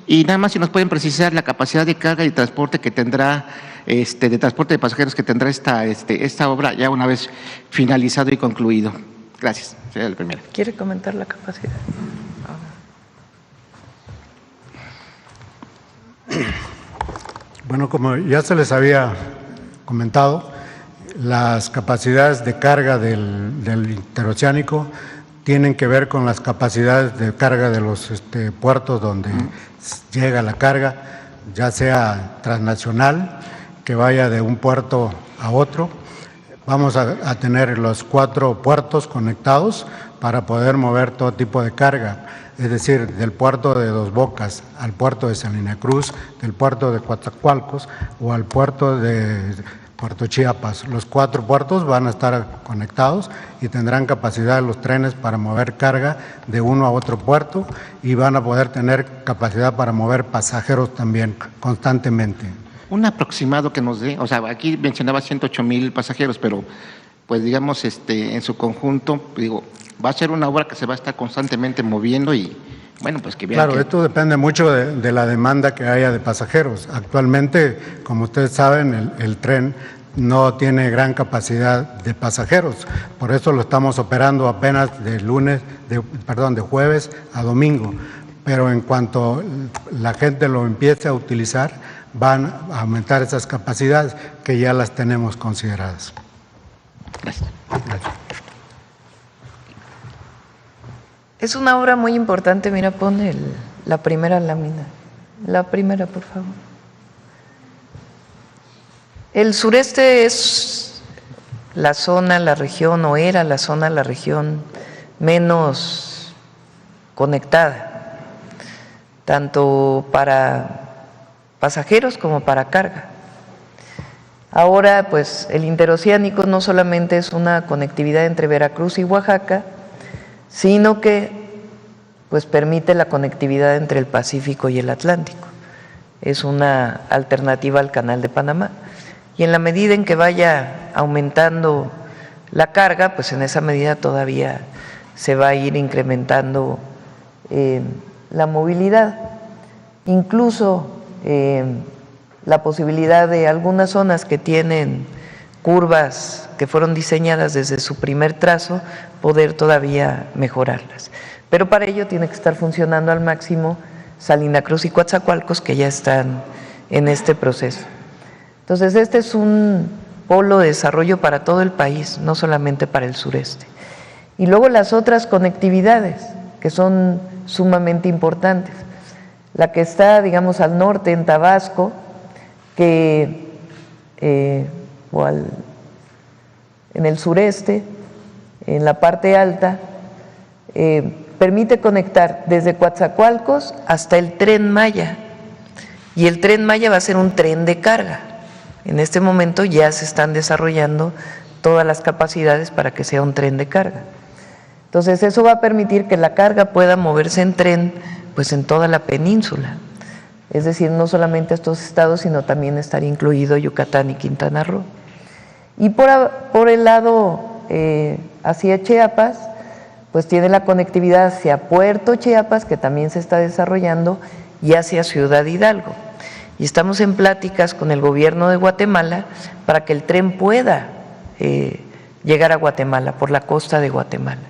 y nada más si nos pueden precisar la capacidad de carga y transporte que tendrá, de transporte de pasajeros que tendrá esta obra ya una vez finalizado y concluido. Gracias. Sería la primera. ¿Quiere comentar la capacidad? Bueno, como ya se les había comentado, las capacidades de carga del interoceánico tienen que ver con las capacidades de carga de los puertos donde llega la carga, ya sea transnacional, que vaya de un puerto a otro. Vamos a tener los 4 puertos conectados para poder mover todo tipo de carga, es decir, del puerto de Dos Bocas al puerto de Salina Cruz, del puerto de Coatzacoalcos o al puerto de Puerto Chiapas. Los 4 puertos van a estar conectados y tendrán capacidad los trenes para mover carga de uno a otro puerto, y van a poder tener capacidad para mover pasajeros también constantemente. Un aproximado que nos dé, o sea, aquí mencionaba 108,000 pasajeros, pero pues digamos en su conjunto, digo, va a ser una obra que se va a estar constantemente moviendo y bueno, pues que vean. Claro, esto depende mucho de la demanda que haya de pasajeros. Actualmente, como ustedes saben, el tren no tiene gran capacidad de pasajeros, por eso lo estamos operando apenas de jueves a domingo, pero en cuanto la gente lo empiece a utilizar, van a aumentar esas capacidades que ya las tenemos consideradas. Gracias. Gracias. Es una obra muy importante. Mira, pon la primera lámina. La primera, por favor. El sureste es la zona, la región, o era la zona, la región menos conectada, tanto para pasajeros como para carga. Ahora, pues, el interoceánico no solamente es una conectividad entre Veracruz y Oaxaca, sino que, pues, permite la conectividad entre el Pacífico y el Atlántico. Es una alternativa al Canal de Panamá. Y en la medida en que vaya aumentando la carga, pues en esa medida todavía se va a ir incrementando la movilidad. Incluso la posibilidad de algunas zonas que tienen curvas que fueron diseñadas desde su primer trazo, poder todavía mejorarlas. Pero para ello tiene que estar funcionando al máximo Salina Cruz y Coatzacoalcos, que ya están en este proceso. Entonces, este es un polo de desarrollo para todo el país, no solamente para el sureste. Y luego las otras conectividades, que son sumamente importantes. La que está, digamos, al norte, en Tabasco, en el sureste, en la parte alta, permite conectar desde Coatzacoalcos hasta el Tren Maya. Y el Tren Maya va a ser un tren de carga. En este momento ya se están desarrollando todas las capacidades para que sea un tren de carga. Entonces, eso va a permitir que la carga pueda moverse en tren, pues en toda la península. Es decir, no solamente estos estados, sino también estar incluido Yucatán y Quintana Roo. Y por el lado hacia Chiapas, pues tiene la conectividad hacia Puerto Chiapas, que también se está desarrollando, y hacia Ciudad Hidalgo. Y estamos en pláticas con el gobierno de Guatemala para que el tren pueda llegar a Guatemala, por la costa de Guatemala.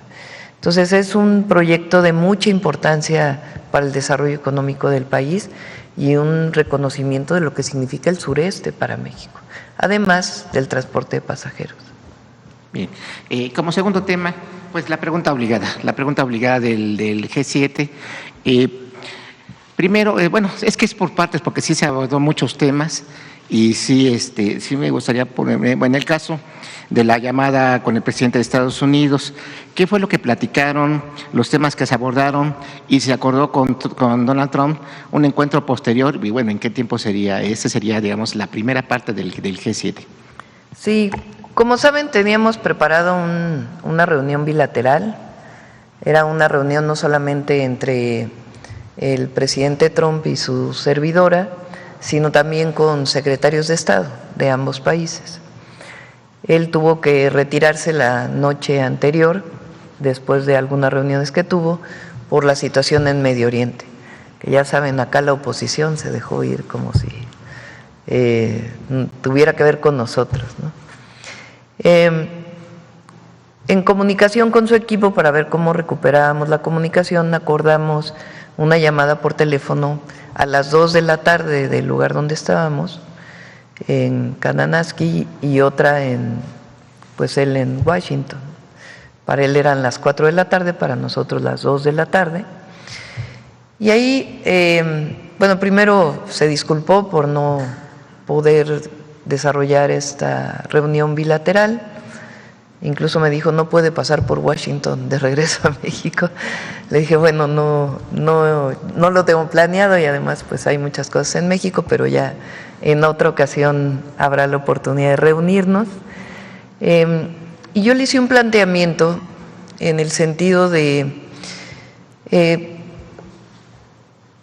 Entonces, es un proyecto de mucha importancia para el desarrollo económico del país y un reconocimiento de lo que significa el sureste para México, además del transporte de pasajeros. Bien, como segundo tema, pues la pregunta obligada del G7. Primero, bueno, es que es por partes, porque sí se abordó muchos temas y sí me gustaría ponerme, bueno, en el caso de la llamada con el presidente de Estados Unidos, ¿qué fue lo que platicaron, los temas que se abordaron y se acordó con Donald Trump un encuentro posterior? Y bueno, ¿en qué tiempo sería? Esa sería, digamos, la primera parte del G7. Sí, como saben, teníamos preparado una reunión bilateral. Era una reunión no solamente entre el presidente Trump y su servidora, sino también con secretarios de Estado de ambos países. Él tuvo que retirarse la noche anterior, después de algunas reuniones que tuvo, por la situación en Medio Oriente, que ya saben, acá la oposición se dejó ir como si tuviera que ver con nosotros, ¿no? En comunicación con su equipo para ver cómo recuperábamos la comunicación, acordamos una llamada por teléfono a las 2 de la tarde del lugar donde estábamos, en Kananaskis, y otra pues él en Washington. Para él eran las 4 de la tarde, para nosotros las 2 de la tarde. Y ahí, bueno, primero se disculpó por no poder desarrollar esta reunión bilateral. Incluso me dijo, no puede pasar por Washington de regreso a México. Le dije, bueno, no lo tengo planeado, y además pues hay muchas cosas en México, pero ya en otra ocasión habrá la oportunidad de reunirnos. Y yo le hice un planteamiento en el sentido de,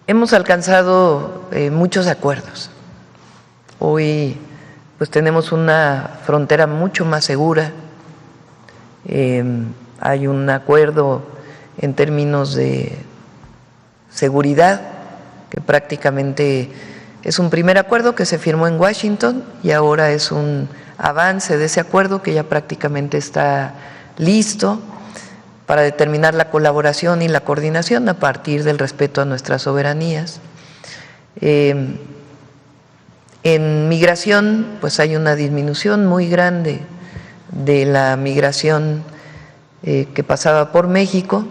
hemos alcanzado muchos acuerdos. Hoy pues tenemos una frontera mucho más segura. Hay un acuerdo en términos de seguridad que prácticamente es un primer acuerdo que se firmó en Washington, y ahora es un avance de ese acuerdo que ya prácticamente está listo para determinar la colaboración y la coordinación a partir del respeto a nuestras soberanías. En migración, pues hay una disminución muy grande de la migración que pasaba por México,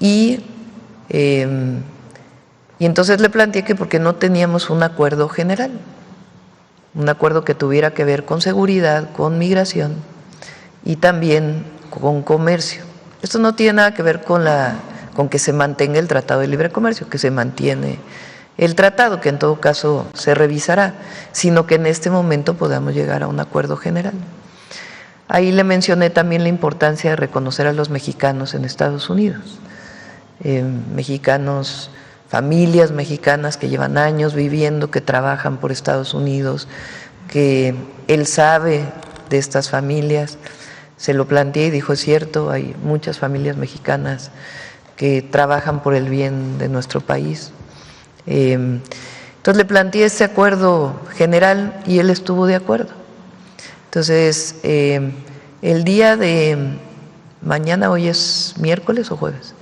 y entonces le planteé que porque no teníamos un acuerdo general. un acuerdo que tuviera que ver con seguridad, con migración y también con comercio. Esto no tiene nada que ver con que se mantenga el Tratado de Libre Comercio, que se mantiene el tratado, que en todo caso se revisará, sino que en este momento podamos llegar a un acuerdo general. Ahí le mencioné también la importancia de reconocer a los mexicanos en Estados Unidos, mexicanos, familias mexicanas que llevan años viviendo, que trabajan por Estados Unidos, que él sabe de estas familias. Se lo planteé y dijo, es cierto, hay muchas familias mexicanas que trabajan por el bien de nuestro país. Entonces le planteé este acuerdo general y él estuvo de acuerdo. Entonces, el día de mañana, hoy es miércoles o jueves,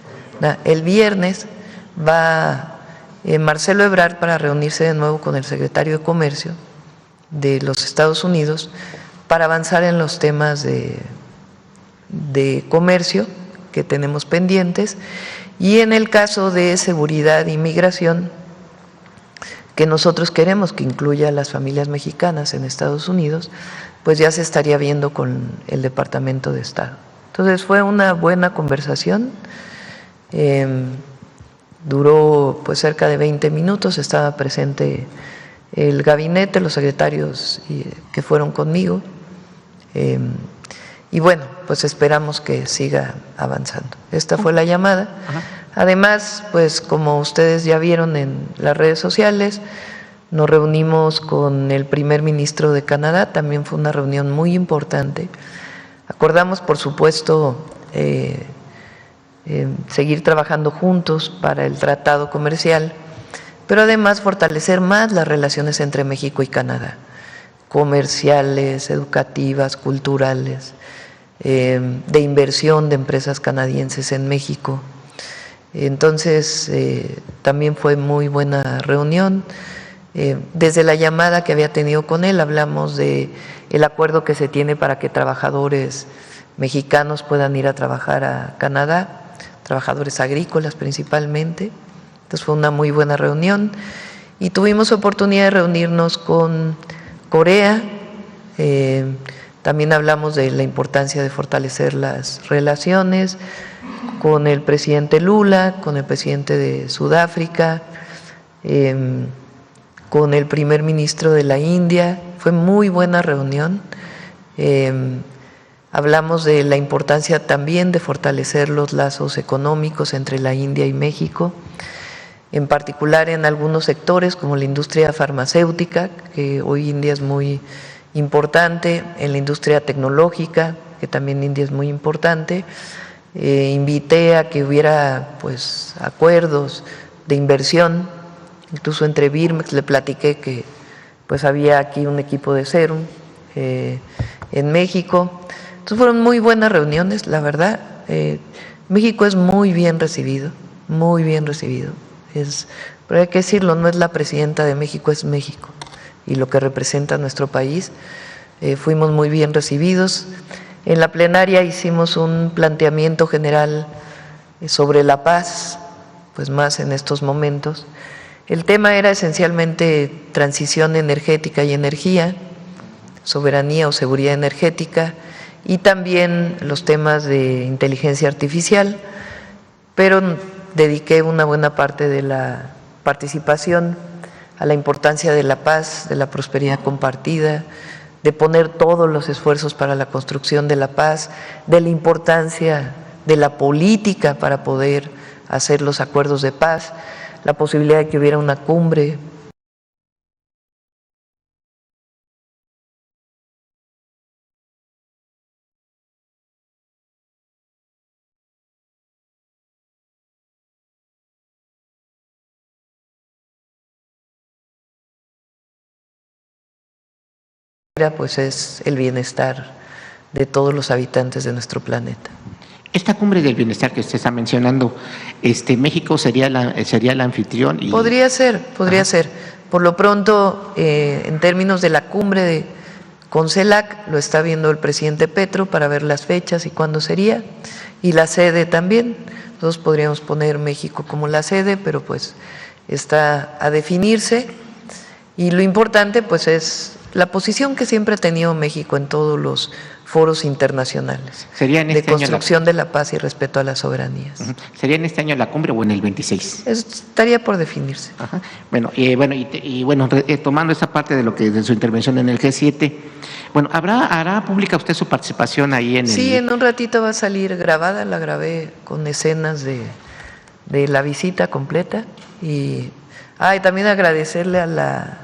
el viernes va Marcelo Ebrard para reunirse de nuevo con el secretario de Comercio de los Estados Unidos para avanzar en los temas de comercio que tenemos pendientes, y en el caso de seguridad y migración, que nosotros queremos que incluya a las familias mexicanas en Estados Unidos, pues ya se estaría viendo con el Departamento de Estado. Entonces fue una buena conversación, duró pues cerca de 20 minutos, estaba presente el gabinete, los secretarios que fueron conmigo, y bueno, pues esperamos que siga avanzando. Esta fue la llamada. Además, pues como ustedes ya vieron en las redes sociales, nos reunimos con el primer ministro de Canadá, también fue una reunión muy importante. Acordamos, por supuesto, seguir trabajando juntos para el tratado comercial, pero además fortalecer más las relaciones entre México y Canadá, comerciales, educativas, culturales, de inversión de empresas canadienses en México. Entonces, también fue muy buena reunión. Desde la llamada que había tenido con él, hablamos de el acuerdo que se tiene para que trabajadores mexicanos puedan ir a trabajar a Canadá, trabajadores agrícolas principalmente. Entonces fue una muy buena reunión y tuvimos oportunidad de reunirnos con Corea. También hablamos de la importancia de fortalecer las relaciones con el presidente Lula, con el presidente de Sudáfrica, con el primer ministro de la India. Fue muy buena reunión. Hablamos de la importancia también de fortalecer los lazos económicos entre la India y México, en particular en algunos sectores como la industria farmacéutica, que hoy India es muy importante, en la industria tecnológica, que también India es muy importante. Invité a que hubiera pues acuerdos de inversión, incluso entre Birmex. Le platiqué que pues había aquí un equipo de Serum en México. Entonces fueron muy buenas reuniones, la verdad. México es muy bien recibido, muy bien recibido. Pero hay que decirlo, no es la presidenta de México, es México y lo que representa nuestro país. Fuimos muy bien recibidos. En la plenaria hicimos un planteamiento general sobre la paz, pues más en estos momentos. El tema era esencialmente transición energética y energía, soberanía o seguridad energética, y también los temas de inteligencia artificial, pero dediqué una buena parte de la participación a la importancia de la paz, de la prosperidad compartida, de poner todos los esfuerzos para la construcción de la paz, de la importancia de la política para poder hacer los acuerdos de paz, la posibilidad de que hubiera una cumbre pues es el bienestar de todos los habitantes de nuestro planeta. Esta cumbre del bienestar que usted está mencionando, México sería el anfitrión. Podría ser. Por lo pronto, en términos de la cumbre con CELAC, lo está viendo el presidente Petro para ver las fechas y cuándo sería, y la sede también. Nosotros podríamos poner México como la sede, pero pues está a definirse. Y lo importante pues es la posición que siempre ha tenido México en todos los foros internacionales ¿Sería en de este año construcción de la paz y respeto a las soberanías. ¿Sería en este año la cumbre o en el 26? Estaría por definirse. Ajá. Bueno, tomando esa parte de lo que de su intervención en el G7, bueno, hará pública usted su participación ahí en el... Sí, en un ratito va a salir grabada, la grabé con escenas de la visita completa y también agradecerle a la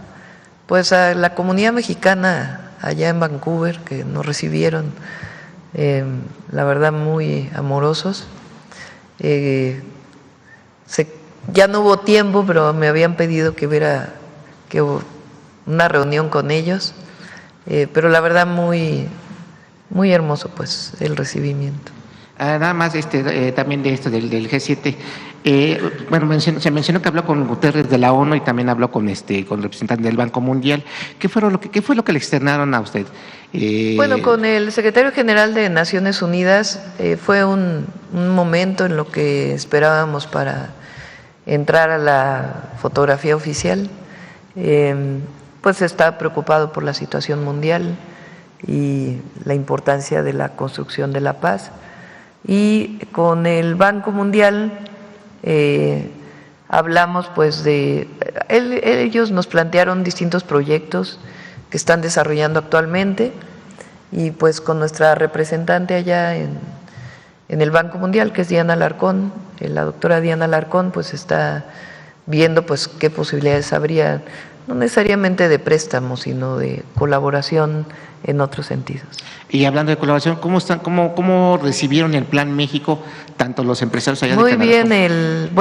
comunidad mexicana allá en Vancouver, que nos recibieron, la verdad, muy amorosos. Ya no hubo tiempo, pero me habían pedido que hubiera una reunión con ellos, pero la verdad muy, muy hermoso pues el recibimiento. Nada más también de esto del G7. Se mencionó que habló con Guterres de la ONU y también habló con el representante del Banco Mundial. ¿Qué fue lo que le externaron a usted? Bueno, con el secretario general de Naciones Unidas fue un momento en lo que esperábamos para entrar a la fotografía oficial. Pues está preocupado por la situación mundial y la importancia de la construcción de la paz. Y con el Banco Mundial hablamos pues ellos nos plantearon distintos proyectos que están desarrollando actualmente y pues con nuestra representante allá en el Banco Mundial, que es Diana Alarcón, la doctora Diana Alarcón, pues está viendo pues qué posibilidades habría, no necesariamente de préstamo, sino de colaboración en otros sentidos. Y hablando de colaboración, ¿cómo recibieron el Plan México, tanto los empresarios allá Muy de Canadá? Muy bien,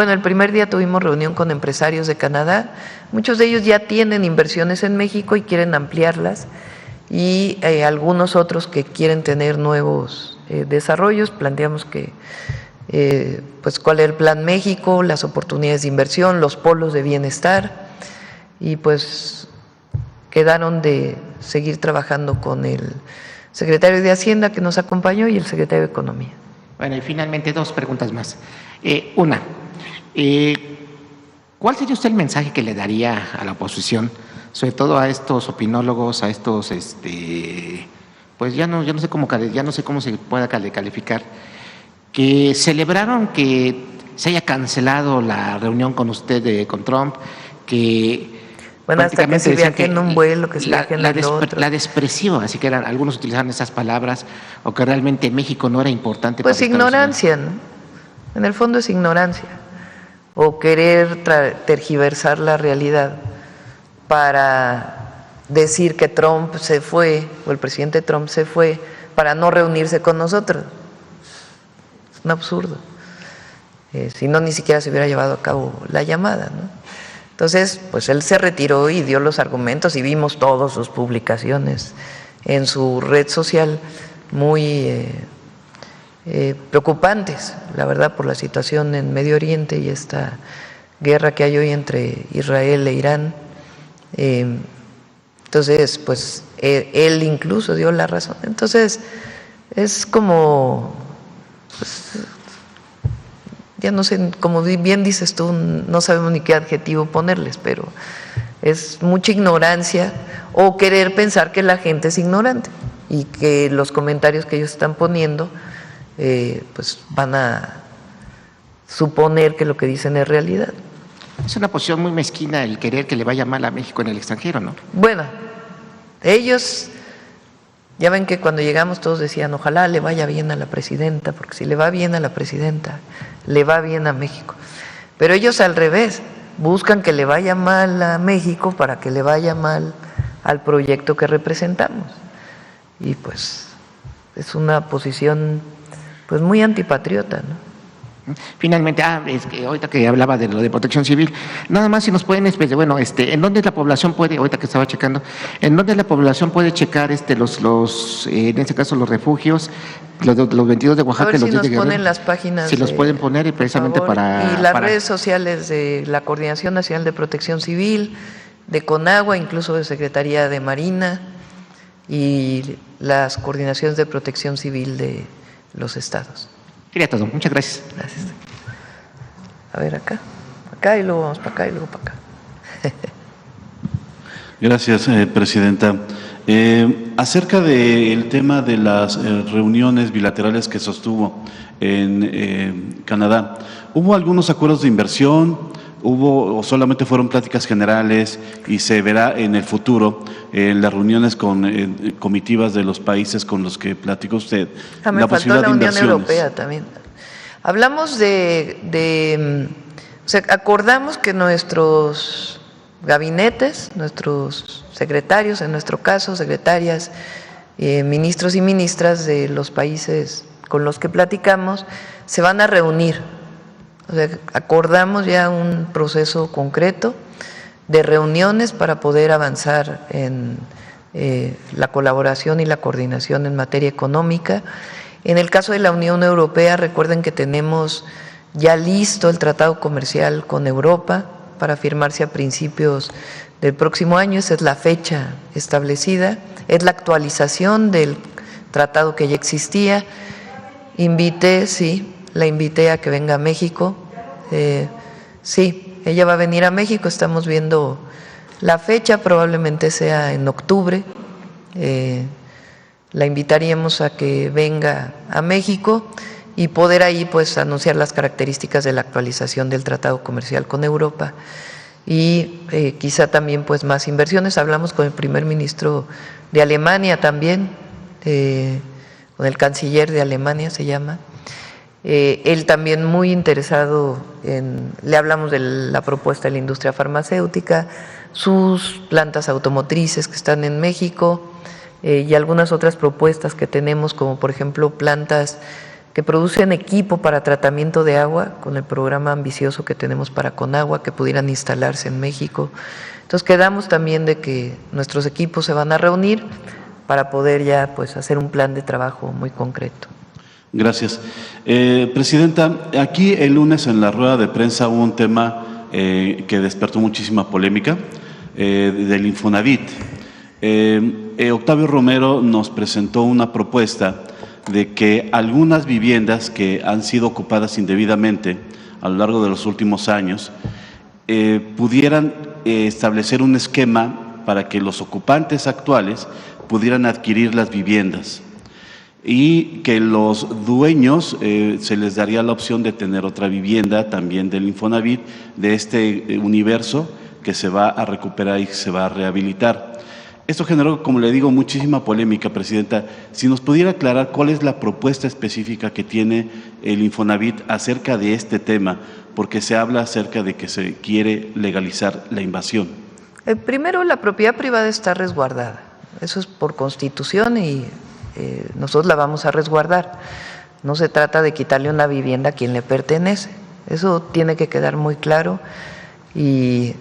el primer día tuvimos reunión con empresarios de Canadá, muchos de ellos ya tienen inversiones en México y quieren ampliarlas, y algunos otros que quieren tener nuevos desarrollos. Planteamos que pues cuál es el Plan México, las oportunidades de inversión, los polos de bienestar, y pues quedaron de seguir trabajando con el secretario de Hacienda que nos acompañó y el secretario de Economía. Bueno, y finalmente dos preguntas más. Una, ¿cuál sería usted el mensaje que le daría a la oposición, sobre todo a estos opinólogos, a estos, pues ya no sé cómo se pueda calificar, que celebraron que se haya cancelado la reunión con usted, con Trump, que bueno, hasta que se viaje en un vuelo, que se viaje en el otro. La despreciaba, así que algunos utilizaban esas palabras, o que realmente México no era importante. Pues para ignorancia, ¿no? En el fondo es ignorancia, o querer tergiversar la realidad para decir que Trump se fue, o el presidente Trump se fue, para no reunirse con nosotros. Es un absurdo. Si no, ni siquiera se hubiera llevado a cabo la llamada, ¿no? Entonces, pues él se retiró y dio los argumentos y vimos todas sus publicaciones en su red social muy preocupantes, la verdad, por la situación en Medio Oriente y esta guerra que hay hoy entre Israel e Irán. Entonces, pues él incluso dio la razón. Entonces, es como, pues, ya no sé, como bien dices tú, no sabemos ni qué adjetivo ponerles, pero es mucha ignorancia o querer pensar que la gente es ignorante y que los comentarios que ellos están poniendo pues van a suponer que lo que dicen es realidad. Es una posición muy mezquina el querer que le vaya mal a México en el extranjero, ¿no? Bueno, ellos, ya ven que cuando llegamos todos decían, ojalá le vaya bien a la presidenta, porque si le va bien a la presidenta, le va bien a México. Pero ellos al revés, buscan que le vaya mal a México para que le vaya mal al proyecto que representamos. Y pues es una posición pues muy antipatriota, ¿no? Finalmente, es que ahorita que hablaba de lo de protección civil, nada más si nos pueden, bueno, ¿en dónde la población puede, ahorita que estaba checando, en dónde la población puede checar en este caso los refugios, los 22 de Oaxaca, a ver los si 10 de nos Guerrero? ponen las páginas. Si los pueden poner precisamente para... Y las redes sociales de la Coordinación Nacional de Protección Civil, de CONAGUA, incluso de Secretaría de Marina y las coordinaciones de protección civil de los estados. Sería todo. Muchas gracias. Gracias. A ver, acá y luego vamos para acá y luego para acá. Gracias, Presidenta. Acerca del tema de las reuniones bilaterales que sostuvo en Canadá, ¿hubo algunos acuerdos de inversión? ¿Hubo o solamente fueron pláticas generales y se verá en el futuro en las reuniones con comitivas de los países con los que platicó usted? Me faltó la Unión Europea también. Hablamos o sea, acordamos que nuestros gabinetes, nuestros secretarios, en nuestro caso, secretarias, ministros y ministras de los países con los que platicamos, se van a reunir. O sea, acordamos ya un proceso concreto de reuniones para poder avanzar en la colaboración y la coordinación en materia económica. En el caso de la Unión Europea, recuerden que tenemos ya listo el tratado comercial con Europa para firmarse a principios del próximo año. Esa es la fecha establecida, es la actualización del tratado que ya existía. La invité a que venga a México. Sí, ella va a venir a México, estamos viendo la fecha, probablemente sea en octubre. La invitaríamos a que venga a México y poder ahí pues anunciar las características de la actualización del tratado comercial con Europa y quizá también pues más inversiones. Hablamos con el primer ministro de Alemania también, con el canciller de Alemania se llama. Él también muy interesado le hablamos de la propuesta de la industria farmacéutica, sus plantas automotrices que están en México y algunas otras propuestas que tenemos, como por ejemplo plantas que producen equipo para tratamiento de agua, con el programa ambicioso que tenemos para Conagua, que pudieran instalarse en México. Entonces quedamos también de que nuestros equipos se van a reunir para poder ya pues hacer un plan de trabajo muy concreto. Gracias. Presidenta, aquí el lunes en la rueda de prensa hubo un tema que despertó muchísima polémica, del Infonavit. Octavio Romero nos presentó una propuesta de que algunas viviendas que han sido ocupadas indebidamente a lo largo de los últimos años pudieran establecer un esquema para que los ocupantes actuales pudieran adquirir las viviendas y que los dueños se les daría la opción de tener otra vivienda también del Infonavit, de este universo que se va a recuperar y se va a rehabilitar. Esto generó, como le digo, muchísima polémica, Presidenta. Si nos pudiera aclarar cuál es la propuesta específica que tiene el Infonavit acerca de este tema, porque se habla acerca de que se quiere legalizar la invasión. Primero, la propiedad privada está resguardada. Eso es por Constitución y nosotros la vamos a resguardar. No se trata de quitarle una vivienda a quien le pertenece. Eso tiene que quedar muy claro y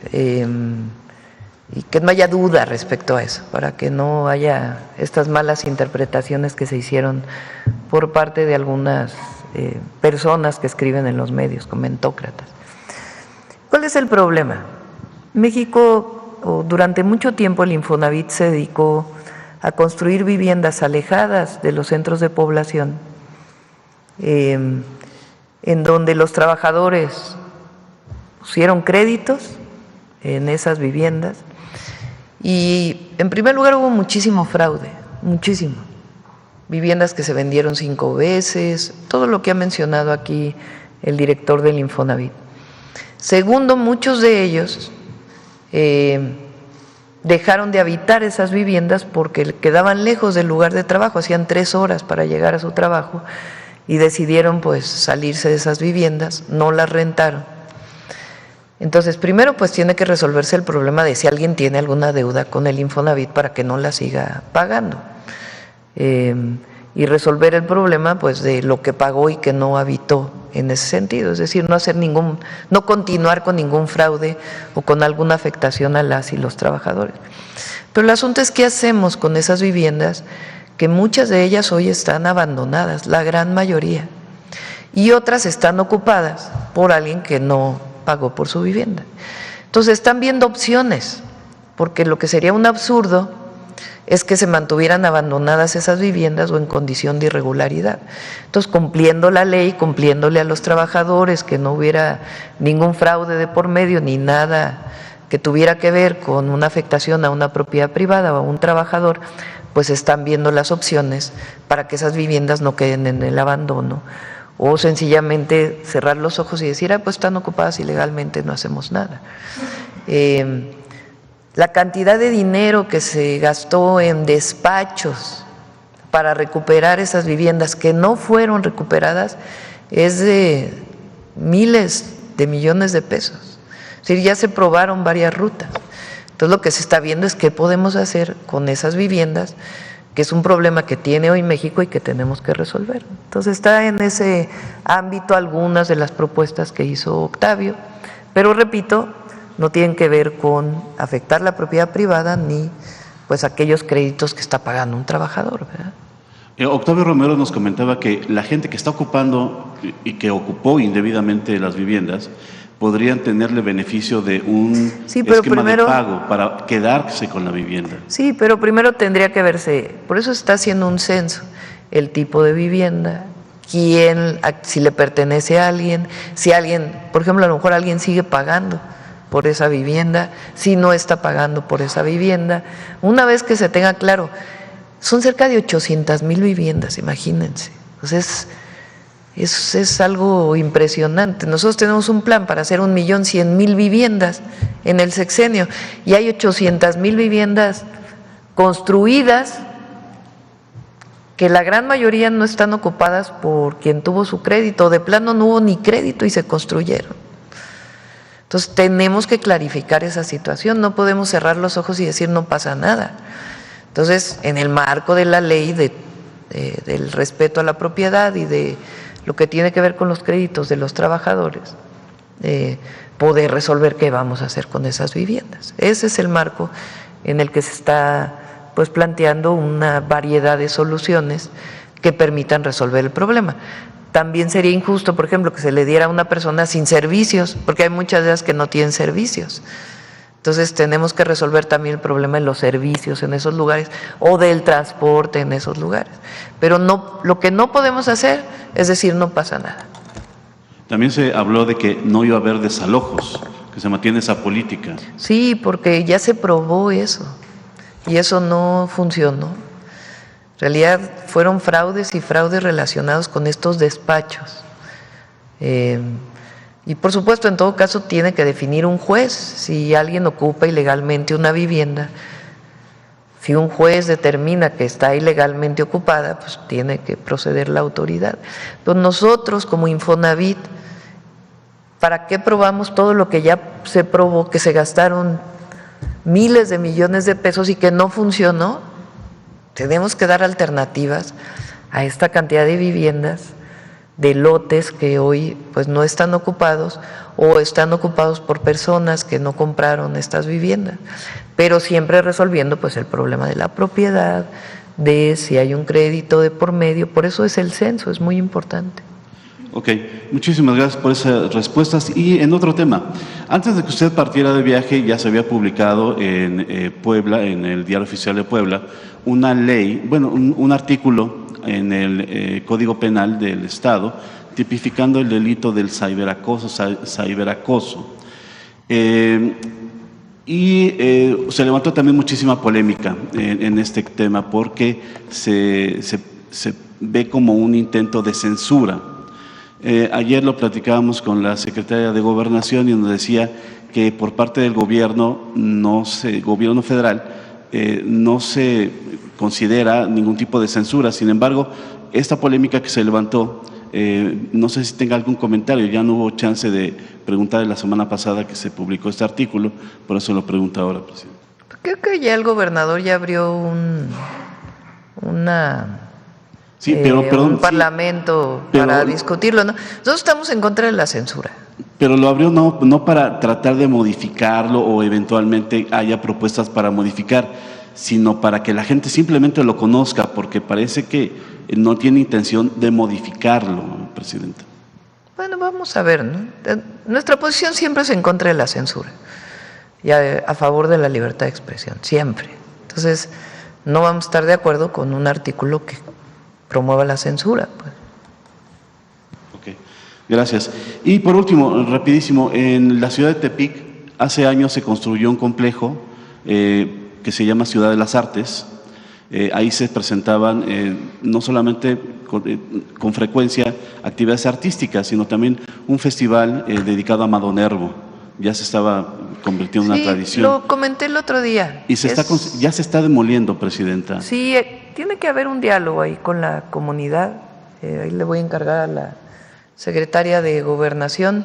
que no haya duda respecto a eso, para que no haya estas malas interpretaciones que se hicieron por parte de algunas personas que escriben en los medios, comentócratas. ¿Cuál es el problema? México, durante mucho tiempo el Infonavit se dedicó a construir viviendas alejadas de los centros de población, en donde los trabajadores pusieron créditos en esas viviendas y en primer lugar hubo muchísimo fraude, muchísimo. Viviendas que se vendieron 5 veces, todo lo que ha mencionado aquí el director del Infonavit. Segundo, muchos de ellos dejaron de habitar esas viviendas porque quedaban lejos del lugar de trabajo, hacían 3 horas para llegar a su trabajo y decidieron pues salirse de esas viviendas, no las rentaron. Entonces, primero pues tiene que resolverse el problema de si alguien tiene alguna deuda con el Infonavit para que no la siga pagando. Y resolver el problema pues de lo que pagó y que no habitó en ese sentido, es decir, no continuar con ningún fraude o con alguna afectación a las y los trabajadores. Pero el asunto es qué hacemos con esas viviendas, que muchas de ellas hoy están abandonadas, la gran mayoría, y otras están ocupadas por alguien que no pagó por su vivienda. Entonces están viendo opciones, porque lo que sería un absurdo es que se mantuvieran abandonadas esas viviendas o en condición de irregularidad. Entonces, cumpliendo la ley, cumpliéndole a los trabajadores, que no hubiera ningún fraude de por medio ni nada que tuviera que ver con una afectación a una propiedad privada o a un trabajador, pues están viendo las opciones para que esas viviendas no queden en el abandono, o sencillamente cerrar los ojos y decir, pues están ocupadas ilegalmente, no hacemos nada. La cantidad de dinero que se gastó en despachos para recuperar esas viviendas que no fueron recuperadas es de miles de millones de pesos. Es decir, ya se probaron varias rutas. Entonces lo que se está viendo es qué podemos hacer con esas viviendas, que es un problema que tiene hoy México y que tenemos que resolver. Entonces está en ese ámbito algunas de las propuestas que hizo Octavio, pero repito, no tienen que ver con afectar la propiedad privada ni pues aquellos créditos que está pagando un trabajador, ¿verdad? Octavio Romero nos comentaba que la gente que está ocupando y que ocupó indebidamente las viviendas podrían tenerle beneficio de un esquema de pago para quedarse con la vivienda. Sí, pero primero tendría que verse, por eso se está haciendo un censo, el tipo de vivienda, quién, si le pertenece a alguien, si alguien, por ejemplo, a lo mejor alguien sigue pagando por esa vivienda, si no está pagando por esa vivienda. Una vez que se tenga claro, son cerca de 800,000 viviendas, imagínense. Entonces, es algo impresionante. Nosotros tenemos un plan para hacer 1,100,000 viviendas en el sexenio y hay 800,000 viviendas construidas que la gran mayoría no están ocupadas por quien tuvo su crédito, de plano no hubo ni crédito y se construyeron. Entonces tenemos que clarificar esa situación, no podemos cerrar los ojos y decir no pasa nada. Entonces, en el marco de la ley del respeto a la propiedad y de lo que tiene que ver con los créditos de los trabajadores, poder resolver qué vamos a hacer con esas viviendas. Ese es el marco en el que se está pues planteando una variedad de soluciones que permitan resolver el problema. También sería injusto, por ejemplo, que se le diera a una persona sin servicios, porque hay muchas de ellas que no tienen servicios. Entonces tenemos que resolver también el problema de los servicios en esos lugares o del transporte en esos lugares. Pero no, lo que no podemos hacer es decir no pasa nada. También se habló de que no iba a haber desalojos, que se mantiene esa política. Sí, porque ya se probó eso y eso no funcionó. En realidad fueron fraudes y fraudes relacionados con estos despachos. Y por supuesto, en todo caso, tiene que definir un juez si alguien ocupa ilegalmente una vivienda. Si un juez determina que está ilegalmente ocupada, pues tiene que proceder la autoridad. Entonces nosotros como Infonavit, ¿para qué probamos todo lo que ya se probó, que se gastaron miles de millones de pesos y que no funcionó? Tenemos que dar alternativas a esta cantidad de viviendas, de lotes que hoy pues no están ocupados o están ocupados por personas que no compraron estas viviendas, pero siempre resolviendo pues el problema de la propiedad, de si hay un crédito de por medio. Por eso es el censo, es muy importante. Ok, muchísimas gracias por esas respuestas. Y en otro tema, antes de que usted partiera de viaje, ya se había publicado en Puebla, en el Diario Oficial de Puebla, una ley, bueno, un artículo en el Código Penal del Estado, tipificando el delito del ciberacoso. Se levantó también muchísima polémica en este tema porque se ve como un intento de censura. Ayer lo platicábamos con la secretaria de Gobernación y nos decía que por parte del gobierno federal no se considera ningún tipo de censura. Sin embargo, esta polémica que se levantó, no sé si tenga algún comentario, ya no hubo chance de preguntar la semana pasada que se publicó este artículo, por eso lo pregunto ahora, presidente. Creo que ya el gobernador ya abrió un parlamento para discutirlo, ¿no? Nosotros estamos en contra de la censura. Pero lo abrió no para tratar de modificarlo o eventualmente haya propuestas para modificar, sino para que la gente simplemente lo conozca, porque parece que no tiene intención de modificarlo, presidente. Bueno, vamos a ver, ¿no? Nuestra posición siempre es en contra de la censura y a favor de la libertad de expresión, siempre. Entonces, no vamos a estar de acuerdo con un artículo que promueva la censura, pues. Ok, gracias. Y por último, rapidísimo, en la ciudad de Tepic hace años se construyó un complejo que se llama Ciudad de las Artes. Ahí se presentaban no solamente con frecuencia actividades artísticas, sino también un festival dedicado a Amado Nervo. Ya se estaba convirtiendo en una tradición. Lo comenté el otro día. Y ya se está demoliendo, Presidenta. Sí, tiene que haber un diálogo ahí con la comunidad. Ahí le voy a encargar a la secretaria de Gobernación,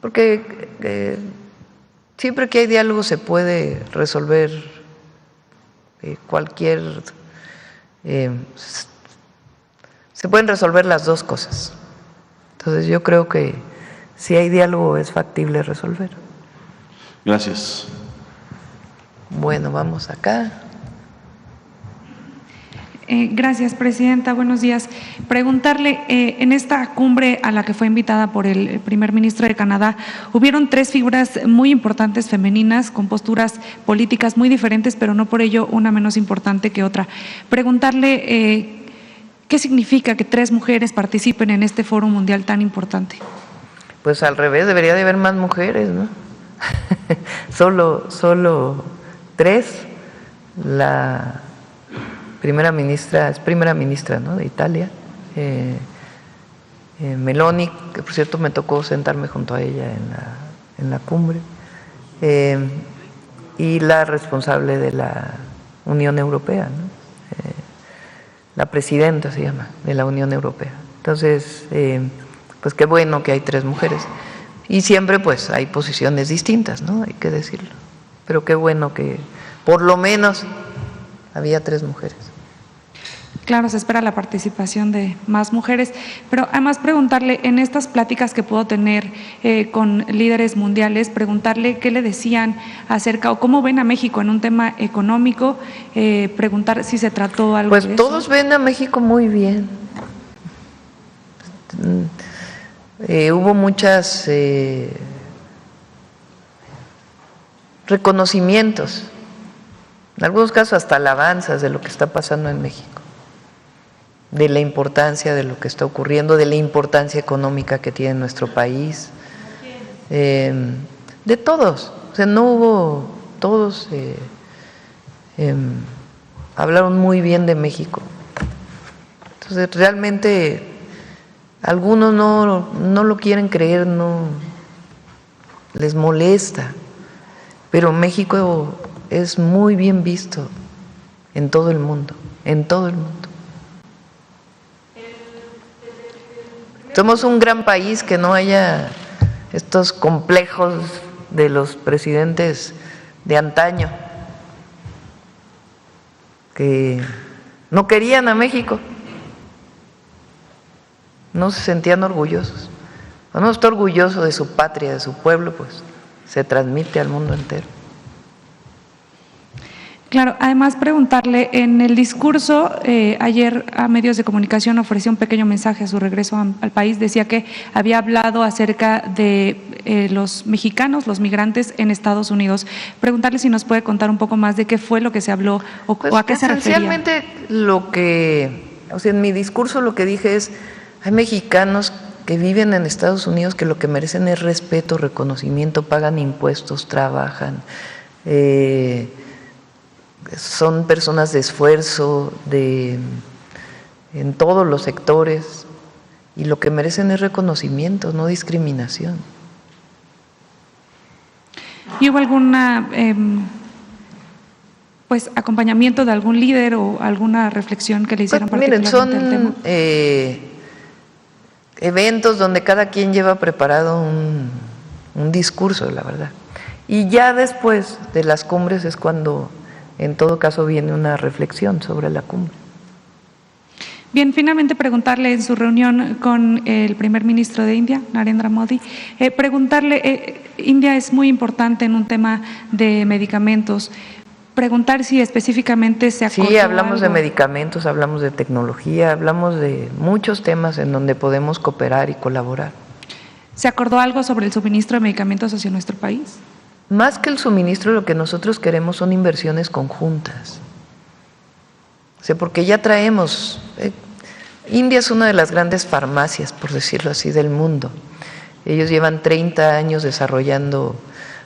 porque siempre que hay diálogo se puede resolver se pueden resolver las dos cosas. Entonces yo creo que si hay diálogo es factible resolver. Gracias. Bueno, vamos acá. Gracias, Presidenta. Buenos días. Preguntarle, en esta cumbre a la que fue invitada por el primer ministro de Canadá, hubieron 3 figuras muy importantes femeninas con posturas políticas muy diferentes, pero no por ello una menos importante que otra. Preguntarle, ¿qué significa que 3 mujeres participen en este foro mundial tan importante? Pues al revés, debería de haber más mujeres, ¿no? solo 3. La primera ministra, es primera ministra, ¿no?, de Italia, Meloni, que por cierto me tocó sentarme junto a ella en la cumbre, y la responsable de la Unión Europea, ¿no? La presidenta se llama, de la Unión Europea. Entonces, pues qué bueno que hay 3 mujeres. Y siempre pues hay posiciones distintas, ¿no?, hay que decirlo. Pero qué bueno que por lo menos había 3 mujeres. Claro, se espera la participación de más mujeres, pero además preguntarle, en estas pláticas que puedo tener con líderes mundiales, preguntarle qué le decían acerca o cómo ven a México en un tema económico, preguntar si se trató algo de eso. Pues todos ven a México muy bien. Hubo muchas reconocimientos, en algunos casos hasta alabanzas de lo que está pasando en México, de la importancia de lo que está ocurriendo, de la importancia económica que tiene nuestro país, de todos. O sea, no hubo, todos hablaron muy bien de México. Entonces, realmente algunos no lo quieren creer, no les molesta, pero México es muy bien visto en todo el mundo, en todo el mundo. Somos un gran país, que no haya estos complejos de los presidentes de antaño que no querían a México, no se sentían orgullosos. Cuando uno está orgulloso de su patria, de su pueblo, pues se transmite al mundo entero. Claro, además preguntarle, en el discurso ayer a medios de comunicación ofreció un pequeño mensaje a su regreso al país, decía que había hablado acerca de los mexicanos, los migrantes en Estados Unidos. Preguntarle si nos puede contar un poco más de qué fue lo que se habló o a qué se refería. Esencialmente en mi discurso lo que dije es, hay mexicanos que viven en Estados Unidos que lo que merecen es respeto, reconocimiento, pagan impuestos, trabajan, son personas de esfuerzo en todos los sectores, y lo que merecen es reconocimiento, no discriminación. ¿Y hubo alguna acompañamiento de algún líder o alguna reflexión que le hicieran particularmente al tema? Son eventos donde cada quien lleva preparado un discurso, la verdad. Y ya después de las cumbres es cuando, en todo caso, viene una reflexión sobre la cumbre. Bien, finalmente preguntarle, en su reunión con el primer ministro de India, Narendra Modi, India es muy importante en un tema de medicamentos. Preguntar si específicamente se acordó. Sí, hablamos algo. de medicamentos, hablamos de tecnología, hablamos de muchos temas en donde podemos cooperar y colaborar. ¿Se acordó algo sobre el suministro de medicamentos hacia nuestro país? Más que el suministro, lo que nosotros queremos son inversiones conjuntas. O sea, porque ya traemos, India es una de las grandes farmacias, por decirlo así, del mundo. Ellos llevan 30 años desarrollando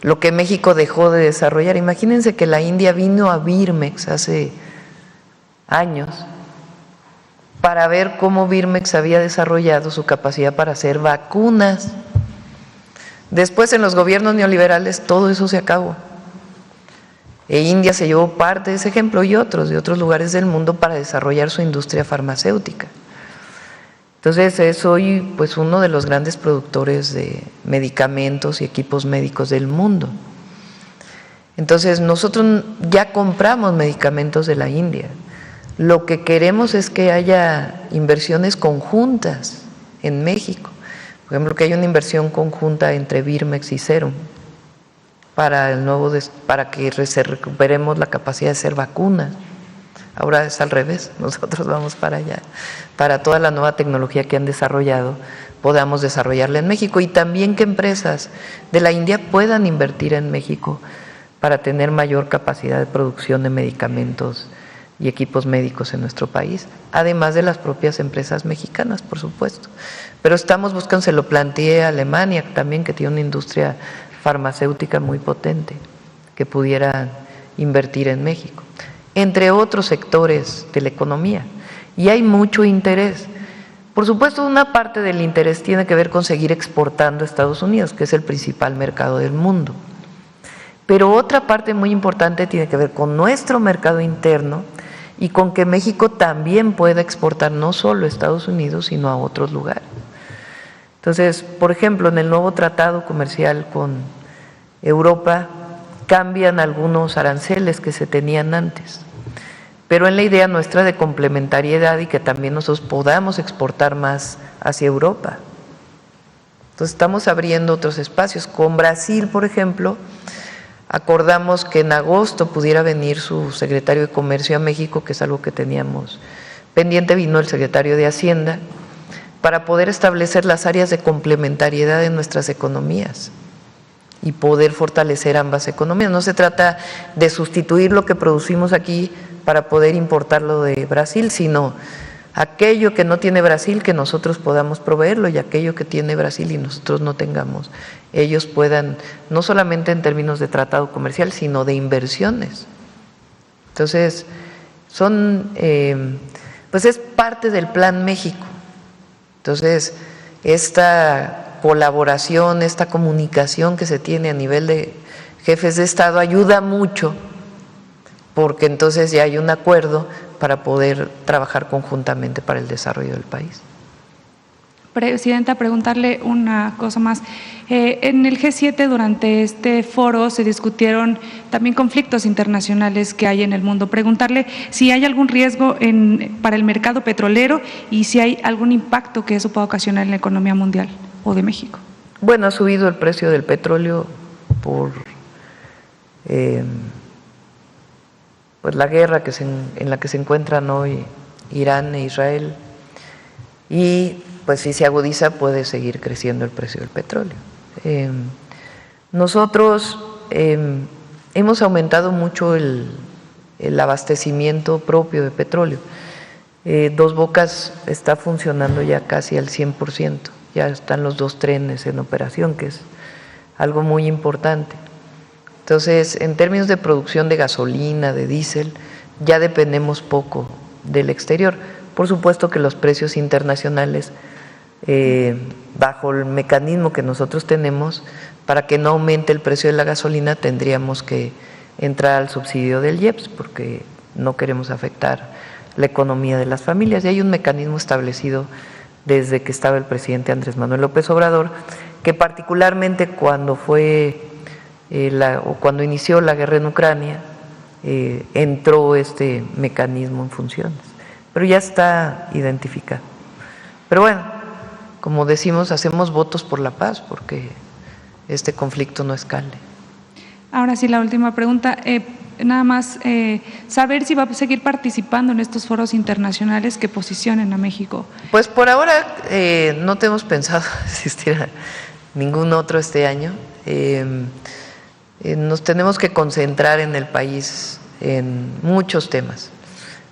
lo que México dejó de desarrollar. Imagínense que la India vino a Birmex hace años para ver cómo Birmex había desarrollado su capacidad para hacer vacunas. Después, en los gobiernos neoliberales, todo eso se acabó. E India se llevó parte de ese ejemplo y otros de otros lugares del mundo para desarrollar su industria farmacéutica. Entonces es hoy pues uno de los grandes productores de medicamentos y equipos médicos del mundo. Entonces nosotros ya compramos medicamentos de la India. Lo que queremos es que haya inversiones conjuntas en México. Por ejemplo, que haya una inversión conjunta entre Birmex y Serum para que recuperemos la capacidad de hacer vacunas. Ahora es al revés, nosotros vamos para allá, para toda la nueva tecnología que han desarrollado, podamos desarrollarla en México y también que empresas de la India puedan invertir en México para tener mayor capacidad de producción de medicamentos y equipos médicos en nuestro país, además de las propias empresas mexicanas, por supuesto. Pero estamos buscando, se lo planteé a Alemania también, que tiene una industria farmacéutica muy potente, que pudiera invertir en México, entre otros sectores de la economía. Y hay mucho interés. Por supuesto, una parte del interés tiene que ver con seguir exportando a Estados Unidos, que es el principal mercado del mundo. Pero otra parte muy importante tiene que ver con nuestro mercado interno y con que México también pueda exportar no solo a Estados Unidos, sino a otros lugares. Entonces, por ejemplo, en el nuevo tratado comercial con Europa, cambian algunos aranceles que se tenían antes, pero en la idea nuestra de complementariedad y que también nosotros podamos exportar más hacia Europa. Entonces estamos abriendo otros espacios. Con Brasil, por ejemplo, acordamos que en agosto pudiera venir su secretario de Comercio a México, que es algo que teníamos pendiente, vino el secretario de Hacienda, para poder establecer las áreas de complementariedad de nuestras economías y poder fortalecer ambas economías. No se trata de sustituir lo que producimos aquí para poder importarlo de Brasil, sino aquello que no tiene Brasil, que nosotros podamos proveerlo, y aquello que tiene Brasil y nosotros no tengamos, ellos puedan, no solamente en términos de tratado comercial, sino de inversiones. Entonces, pues es parte del Plan México. Entonces, esta colaboración, esta comunicación que se tiene a nivel de jefes de Estado ayuda mucho, porque entonces ya hay un acuerdo para poder trabajar conjuntamente para el desarrollo del país. Presidenta, preguntarle una cosa más. En el G7, durante este foro, se discutieron también conflictos internacionales que hay en el mundo. Preguntarle si hay algún riesgo para el mercado petrolero y si hay algún impacto que eso pueda ocasionar en la economía mundial o de México. Bueno, ha subido el precio del petróleo por pues la guerra en la que se encuentran hoy Irán e Israel, y pues si se agudiza puede seguir creciendo el precio del petróleo. Nosotros hemos aumentado mucho el abastecimiento propio de petróleo. Dos Bocas está funcionando ya casi al 100%, ya están los 2 trenes en operación, que es algo muy importante. Entonces, en términos de producción de gasolina, de diésel, ya dependemos poco del exterior. Por supuesto que los precios internacionales, bajo el mecanismo que nosotros tenemos, para que no aumente el precio de la gasolina, tendríamos que entrar al subsidio del IEPS, porque no queremos afectar la economía de las familias. Y hay un mecanismo establecido desde que estaba el presidente Andrés Manuel López Obrador, que particularmente cuando cuando inició la guerra en Ucrania, entró este mecanismo en funciones, pero ya está identificado. Pero bueno, como decimos, hacemos votos por la paz, porque este conflicto no escale. Ahora sí, la última pregunta, nada más saber si va a seguir participando en estos foros internacionales que posicionen a México. Pues por ahora no tenemos pensado asistir a ningún otro este año. Nos tenemos que concentrar en el país en muchos temas.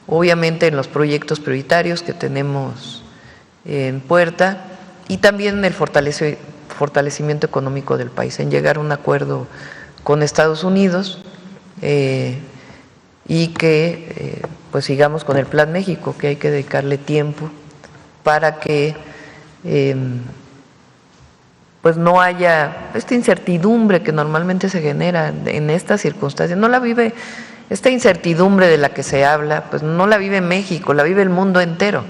Obviamente en los proyectos prioritarios que tenemos en puerta, y también en el fortalecimiento económico del país, en llegar a un acuerdo con Estados Unidos y que pues sigamos con el Plan México, que hay que dedicarle tiempo para que pues no haya esta incertidumbre que normalmente se genera en estas circunstancias. No la vive, esta incertidumbre de la que se habla, pues no la vive México, la vive el mundo entero,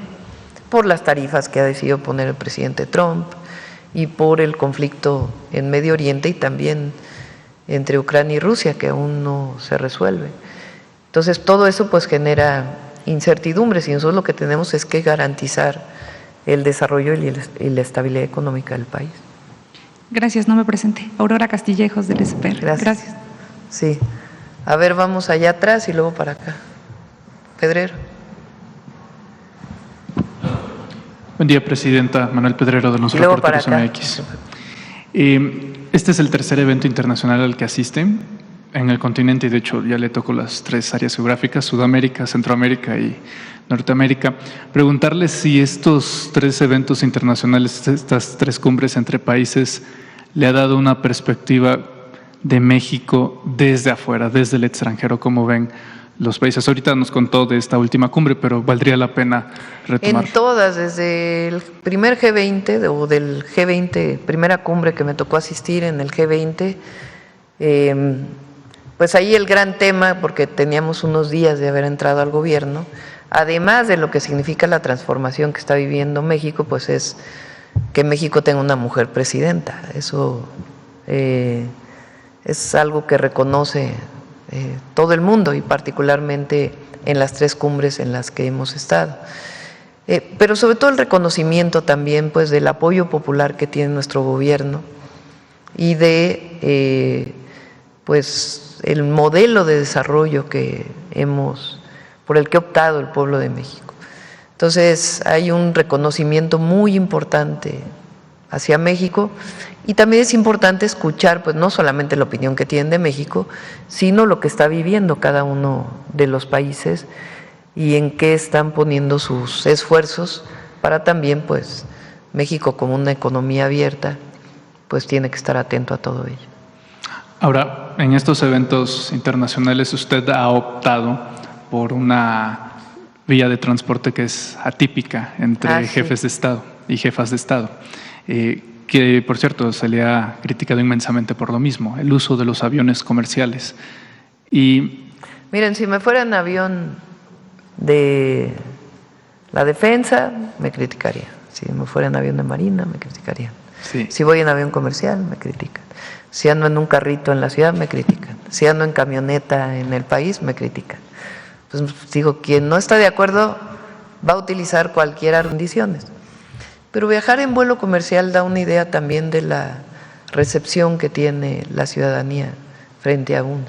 por las tarifas que ha decidido poner el presidente Trump y por el conflicto en Medio Oriente y también entre Ucrania y Rusia, que aún no se resuelve. Entonces, todo eso pues genera incertidumbres y nosotros lo que tenemos es que garantizar el desarrollo y la estabilidad económica del país. Gracias, no me presenté. Aurora Castillejos del SPR. Gracias. Sí. A ver, vamos allá atrás y luego para acá. Pedrero. Buen día, Presidenta. Manuel Pedrero, de los Reporteros MX. Este es el tercer evento internacional al que asisten en el continente y de hecho ya le tocó las 3 áreas geográficas, Sudamérica, Centroamérica y Norteamérica. Preguntarle si estos 3 eventos internacionales, estas 3 cumbres entre países, le ha dado una perspectiva de México desde afuera, desde el extranjero, cómo ven los países. Ahorita nos contó de esta última cumbre, pero valdría la pena retomar. En todas, desde el primer G20 o del G20, primera cumbre que me tocó asistir en el G20, pues ahí el gran tema, porque teníamos unos días de haber entrado al gobierno, además de lo que significa la transformación que está viviendo México, pues es que México tenga una mujer presidenta. Eso es algo que reconoce todo el mundo y particularmente en las 3 cumbres en las que hemos estado. Pero sobre todo el reconocimiento también pues del apoyo popular que tiene nuestro gobierno y de pues el modelo de desarrollo por el que ha optado el pueblo de México. Entonces hay un reconocimiento muy importante hacia México y también es importante escuchar pues no solamente la opinión que tienen de México, sino lo que está viviendo cada uno de los países y en qué están poniendo sus esfuerzos para también pues México como una economía abierta pues tiene que estar atento a todo ello. Ahora, en estos eventos internacionales usted ha optado por una vía de transporte que es atípica entre jefes de Estado y jefas de Estado, que por cierto se le ha criticado inmensamente por lo mismo, el uso de los aviones comerciales. Y miren, si me fuera en avión de la defensa, me criticarían. Si me fuera en avión de marina, me criticarían. Sí. Si voy en avión comercial, me critican. Si ando en un carrito en la ciudad, me critican. Si ando en camioneta en el país, me critican. Pues digo, quien no está de acuerdo va a utilizar cualquier condiciones. Pero viajar en vuelo comercial da una idea también de la recepción que tiene la ciudadanía frente a uno.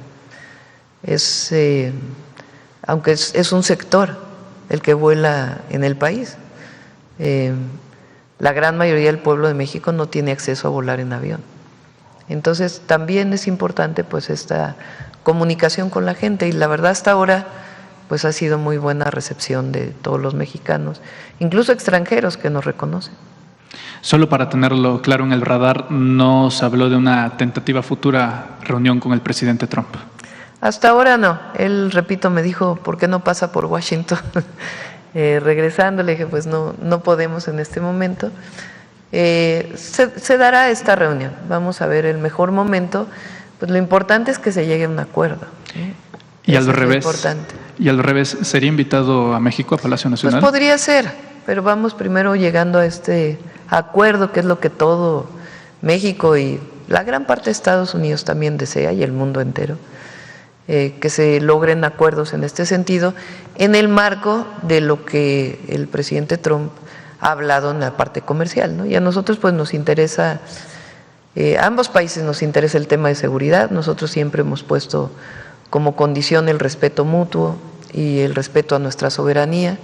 Aunque es un sector el que vuela en el país, la gran mayoría del pueblo de México no tiene acceso a volar en avión. Entonces también es importante pues esta comunicación con la gente y la verdad hasta ahora pues ha sido muy buena recepción de todos los mexicanos, incluso extranjeros que nos reconocen. Solo para tenerlo claro en el radar, ¿no se habló de una tentativa futura reunión con el presidente Trump? Hasta ahora no. Él, repito, me dijo, ¿por qué no pasa por Washington? Regresando, le dije, pues no podemos en este momento. Se dará esta reunión, vamos a ver el mejor momento, pues lo importante es que se llegue a un acuerdo. Y al revés, ¿sería invitado a México, a Palacio Nacional? Pues podría ser, pero vamos primero llegando a este acuerdo, que es lo que todo México y la gran parte de Estados Unidos también desea y el mundo entero, que se logren acuerdos en este sentido, en el marco de lo que el presidente Trump ha hablado en la parte comercial, ¿no? Y a nosotros pues nos interesa, a ambos países nos interesa el tema de seguridad. Nosotros siempre hemos puesto como condición el respeto mutuo y el respeto a nuestra soberanía,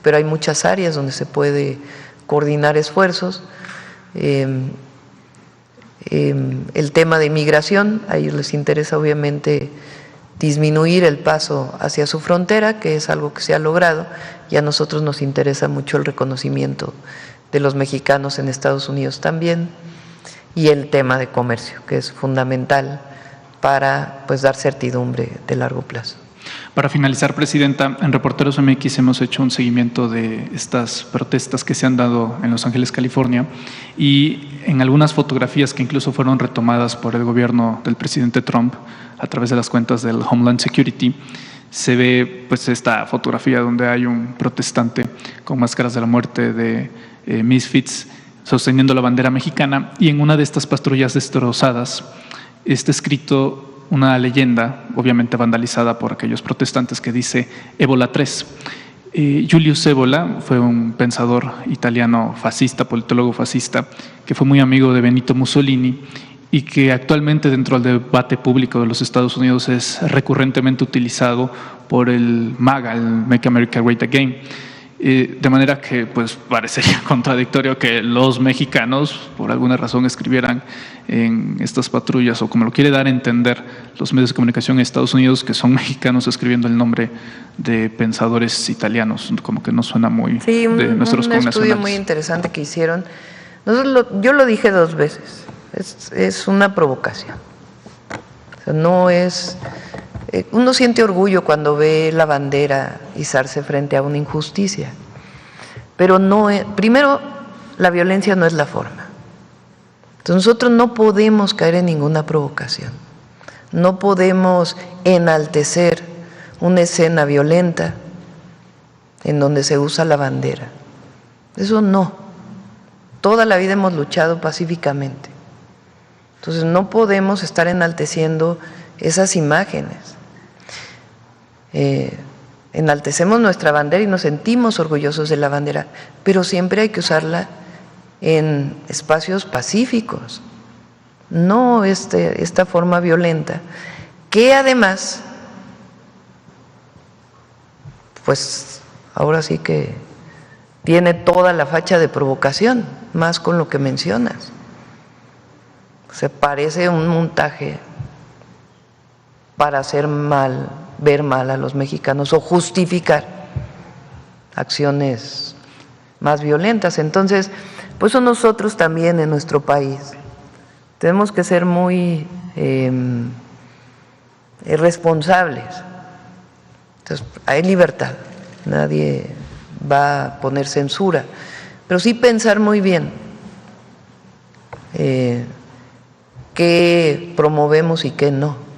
pero hay muchas áreas donde se puede coordinar esfuerzos. El tema de migración, a ellos les interesa obviamente disminuir el paso hacia su frontera, que es algo que se ha logrado, y a nosotros nos interesa mucho el reconocimiento de los mexicanos en Estados Unidos también. y el tema de comercio, que es fundamental para pues dar certidumbre de largo plazo. Para finalizar, Presidenta, en Reporteros MX hemos hecho un seguimiento de estas protestas que se han dado en Los Ángeles, California, y en algunas fotografías que incluso fueron retomadas por el gobierno del presidente Trump a través de las cuentas del Homeland Security, se ve pues esta fotografía donde hay un protestante con máscaras de la muerte de Misfits sosteniendo la bandera mexicana, y en una de estas patrullas destrozadas está escrito una leyenda, obviamente vandalizada por aquellos protestantes, que dice Ébola 3. Julius Evola fue un pensador italiano fascista, politólogo fascista, que fue muy amigo de Benito Mussolini y que actualmente dentro del debate público de los Estados Unidos es recurrentemente utilizado por el MAGA, el Make America Great Again. De manera que pues parecería contradictorio que los mexicanos por alguna razón escribieran en estas patrullas, o como lo quiere dar a entender los medios de comunicación en Estados Unidos, que son mexicanos escribiendo el nombre de pensadores italianos, como que no suena muy de nuestros connacionales. Un estudio muy interesante que hicieron. Yo lo dije 2 veces, es una provocación. O sea, no es... Uno siente orgullo cuando ve la bandera izarse frente a una injusticia, pero no es, primero, la violencia no es la forma. Entonces nosotros no podemos caer en ninguna provocación, no podemos enaltecer una escena violenta en donde se usa la bandera. Eso no. Toda la vida hemos luchado pacíficamente. Entonces no podemos estar enalteciendo esas imágenes. Enaltecemos nuestra bandera y nos sentimos orgullosos de la bandera, pero siempre hay que usarla en espacios pacíficos, no esta forma violenta, que además, pues ahora sí que tiene toda la facha de provocación, más con lo que mencionas. Se parece un montaje para hacer mal, ver mal a los mexicanos o justificar acciones más violentas. Entonces, pues nosotros también en nuestro país tenemos que ser muy responsables. Entonces, hay libertad, nadie va a poner censura, pero sí pensar muy bien qué promovemos y qué no.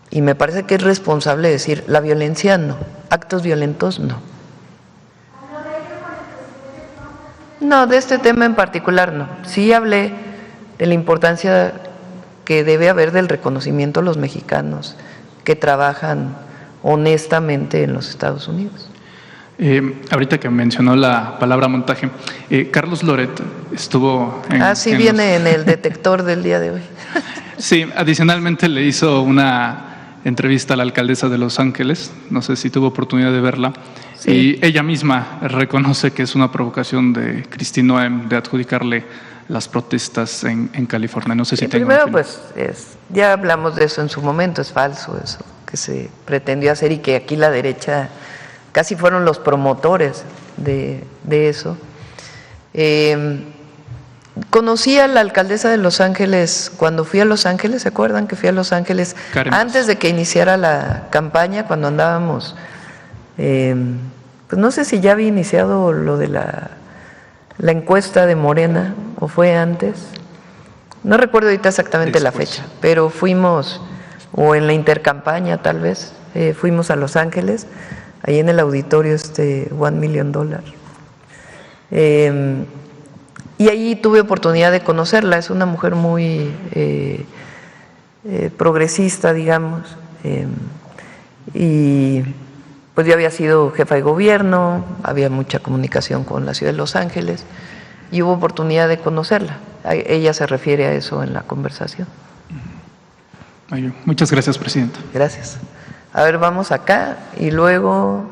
Y me parece que es responsable decir, la violencia no, actos violentos no. No, de este tema en particular no. Sí hablé de la importancia que debe haber del reconocimiento a los mexicanos que trabajan honestamente en los Estados Unidos. Ahorita que mencionó la palabra montaje, Carlos Loret estuvo en viene en el detector del día de hoy. Sí, adicionalmente le hizo una entrevista a la alcaldesa de Los Ángeles, no sé si tuvo oportunidad de verla, sí. Y ella misma reconoce que es una provocación de Kristi Noem de adjudicarle las protestas en California. No sé si primero, pues, ya hablamos de eso en su momento, es falso eso que se pretendió hacer y que aquí la derecha casi fueron los promotores de eso. Conocí a la alcaldesa de Los Ángeles cuando fui a Los Ángeles, ¿se acuerdan que fui a Los Ángeles antes de que iniciara la campaña, cuando andábamos, pues no sé si ya había iniciado lo de la encuesta de Morena o fue antes, no recuerdo ahorita exactamente la fecha, pero fuimos, o en la intercampaña tal vez, fuimos a Los Ángeles, ahí en el auditorio $1 Million. Y ahí tuve oportunidad de conocerla, es una mujer muy progresista, digamos, y pues yo había sido jefa de gobierno, había mucha comunicación con la ciudad de Los Ángeles y hubo oportunidad de conocerla. Ella se refiere a eso en la conversación. Muchas gracias, Presidenta. Gracias. A ver, vamos acá y luego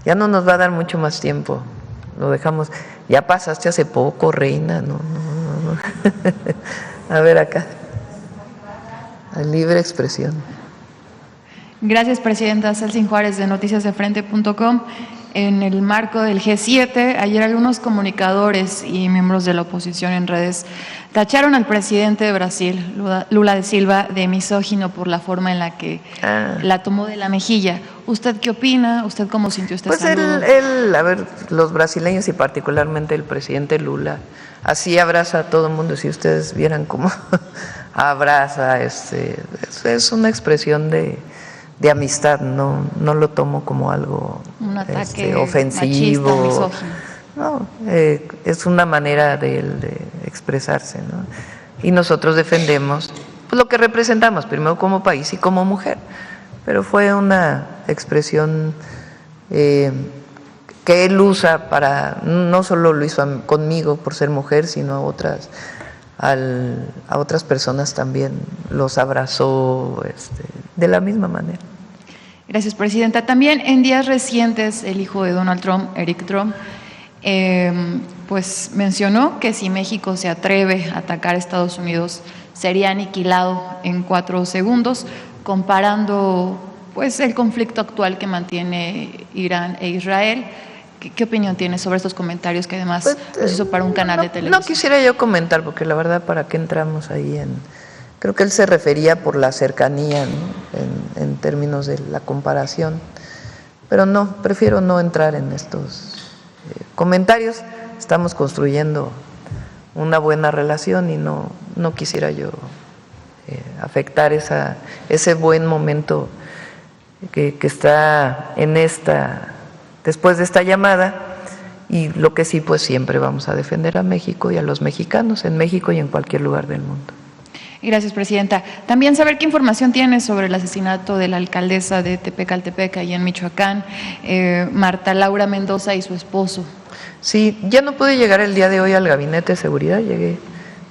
ya no nos va a dar mucho más tiempo. Lo dejamos, ya pasaste hace poco, reina, no. A ver acá, a libre expresión. Gracias, Presidenta. Celsin Juárez, de noticiasdefrente.com. en el marco del G7, ayer algunos comunicadores y miembros de la oposición en redes tacharon al presidente de Brasil, Lula da Silva, de misógino por la forma en la que la tomó de la mejilla. ¿Usted qué opina? ¿Usted cómo sintió este saludo? Pues a ver, los brasileños y particularmente el presidente Lula, así abraza a todo el mundo. Si ustedes vieran cómo abraza, es una expresión de amistad, no lo tomo como algo un ataque ofensivo, machista, misógino. No, es una manera de él de expresarse, ¿no? Y nosotros defendemos pues, lo que representamos, primero como país y como mujer, pero fue una expresión que él usa para, no solo lo hizo conmigo por ser mujer, sino a otras personas también los abrazó de la misma manera. Gracias, presidenta. También en días recientes, el hijo de Donald Trump, Eric Trump, pues mencionó que si México se atreve a atacar a Estados Unidos, sería aniquilado en 4 segundos, comparando pues el conflicto actual que mantiene Irán e Israel. ¿Qué opinión tiene sobre estos comentarios que además los hizo para un canal de televisión? No quisiera yo comentar, porque la verdad, ¿para qué entramos ahí creo que él se refería por la cercanía, ¿no? en términos de la comparación, pero no, prefiero no entrar en estos comentarios. Estamos construyendo una buena relación y no quisiera yo afectar ese buen momento que está después de esta llamada. Y lo que sí, pues siempre vamos a defender a México y a los mexicanos en México y en cualquier lugar del mundo. Gracias, presidenta. También saber qué información tiene sobre el asesinato de la alcaldesa de Tepecaltepec, allá en Michoacán, Marta Laura Mendoza, y su esposo. Sí, ya no pude llegar el día de hoy al gabinete de seguridad, llegué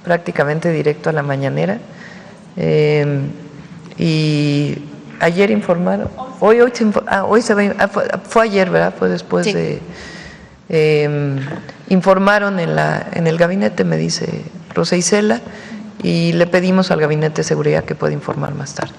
prácticamente directo a la mañanera. Y ayer informaron, hoy se va, fue ayer, ¿verdad? Fue después sí. Informaron en el gabinete, me dice Rosa Isela, y le pedimos al Gabinete de Seguridad que pueda informar más tarde.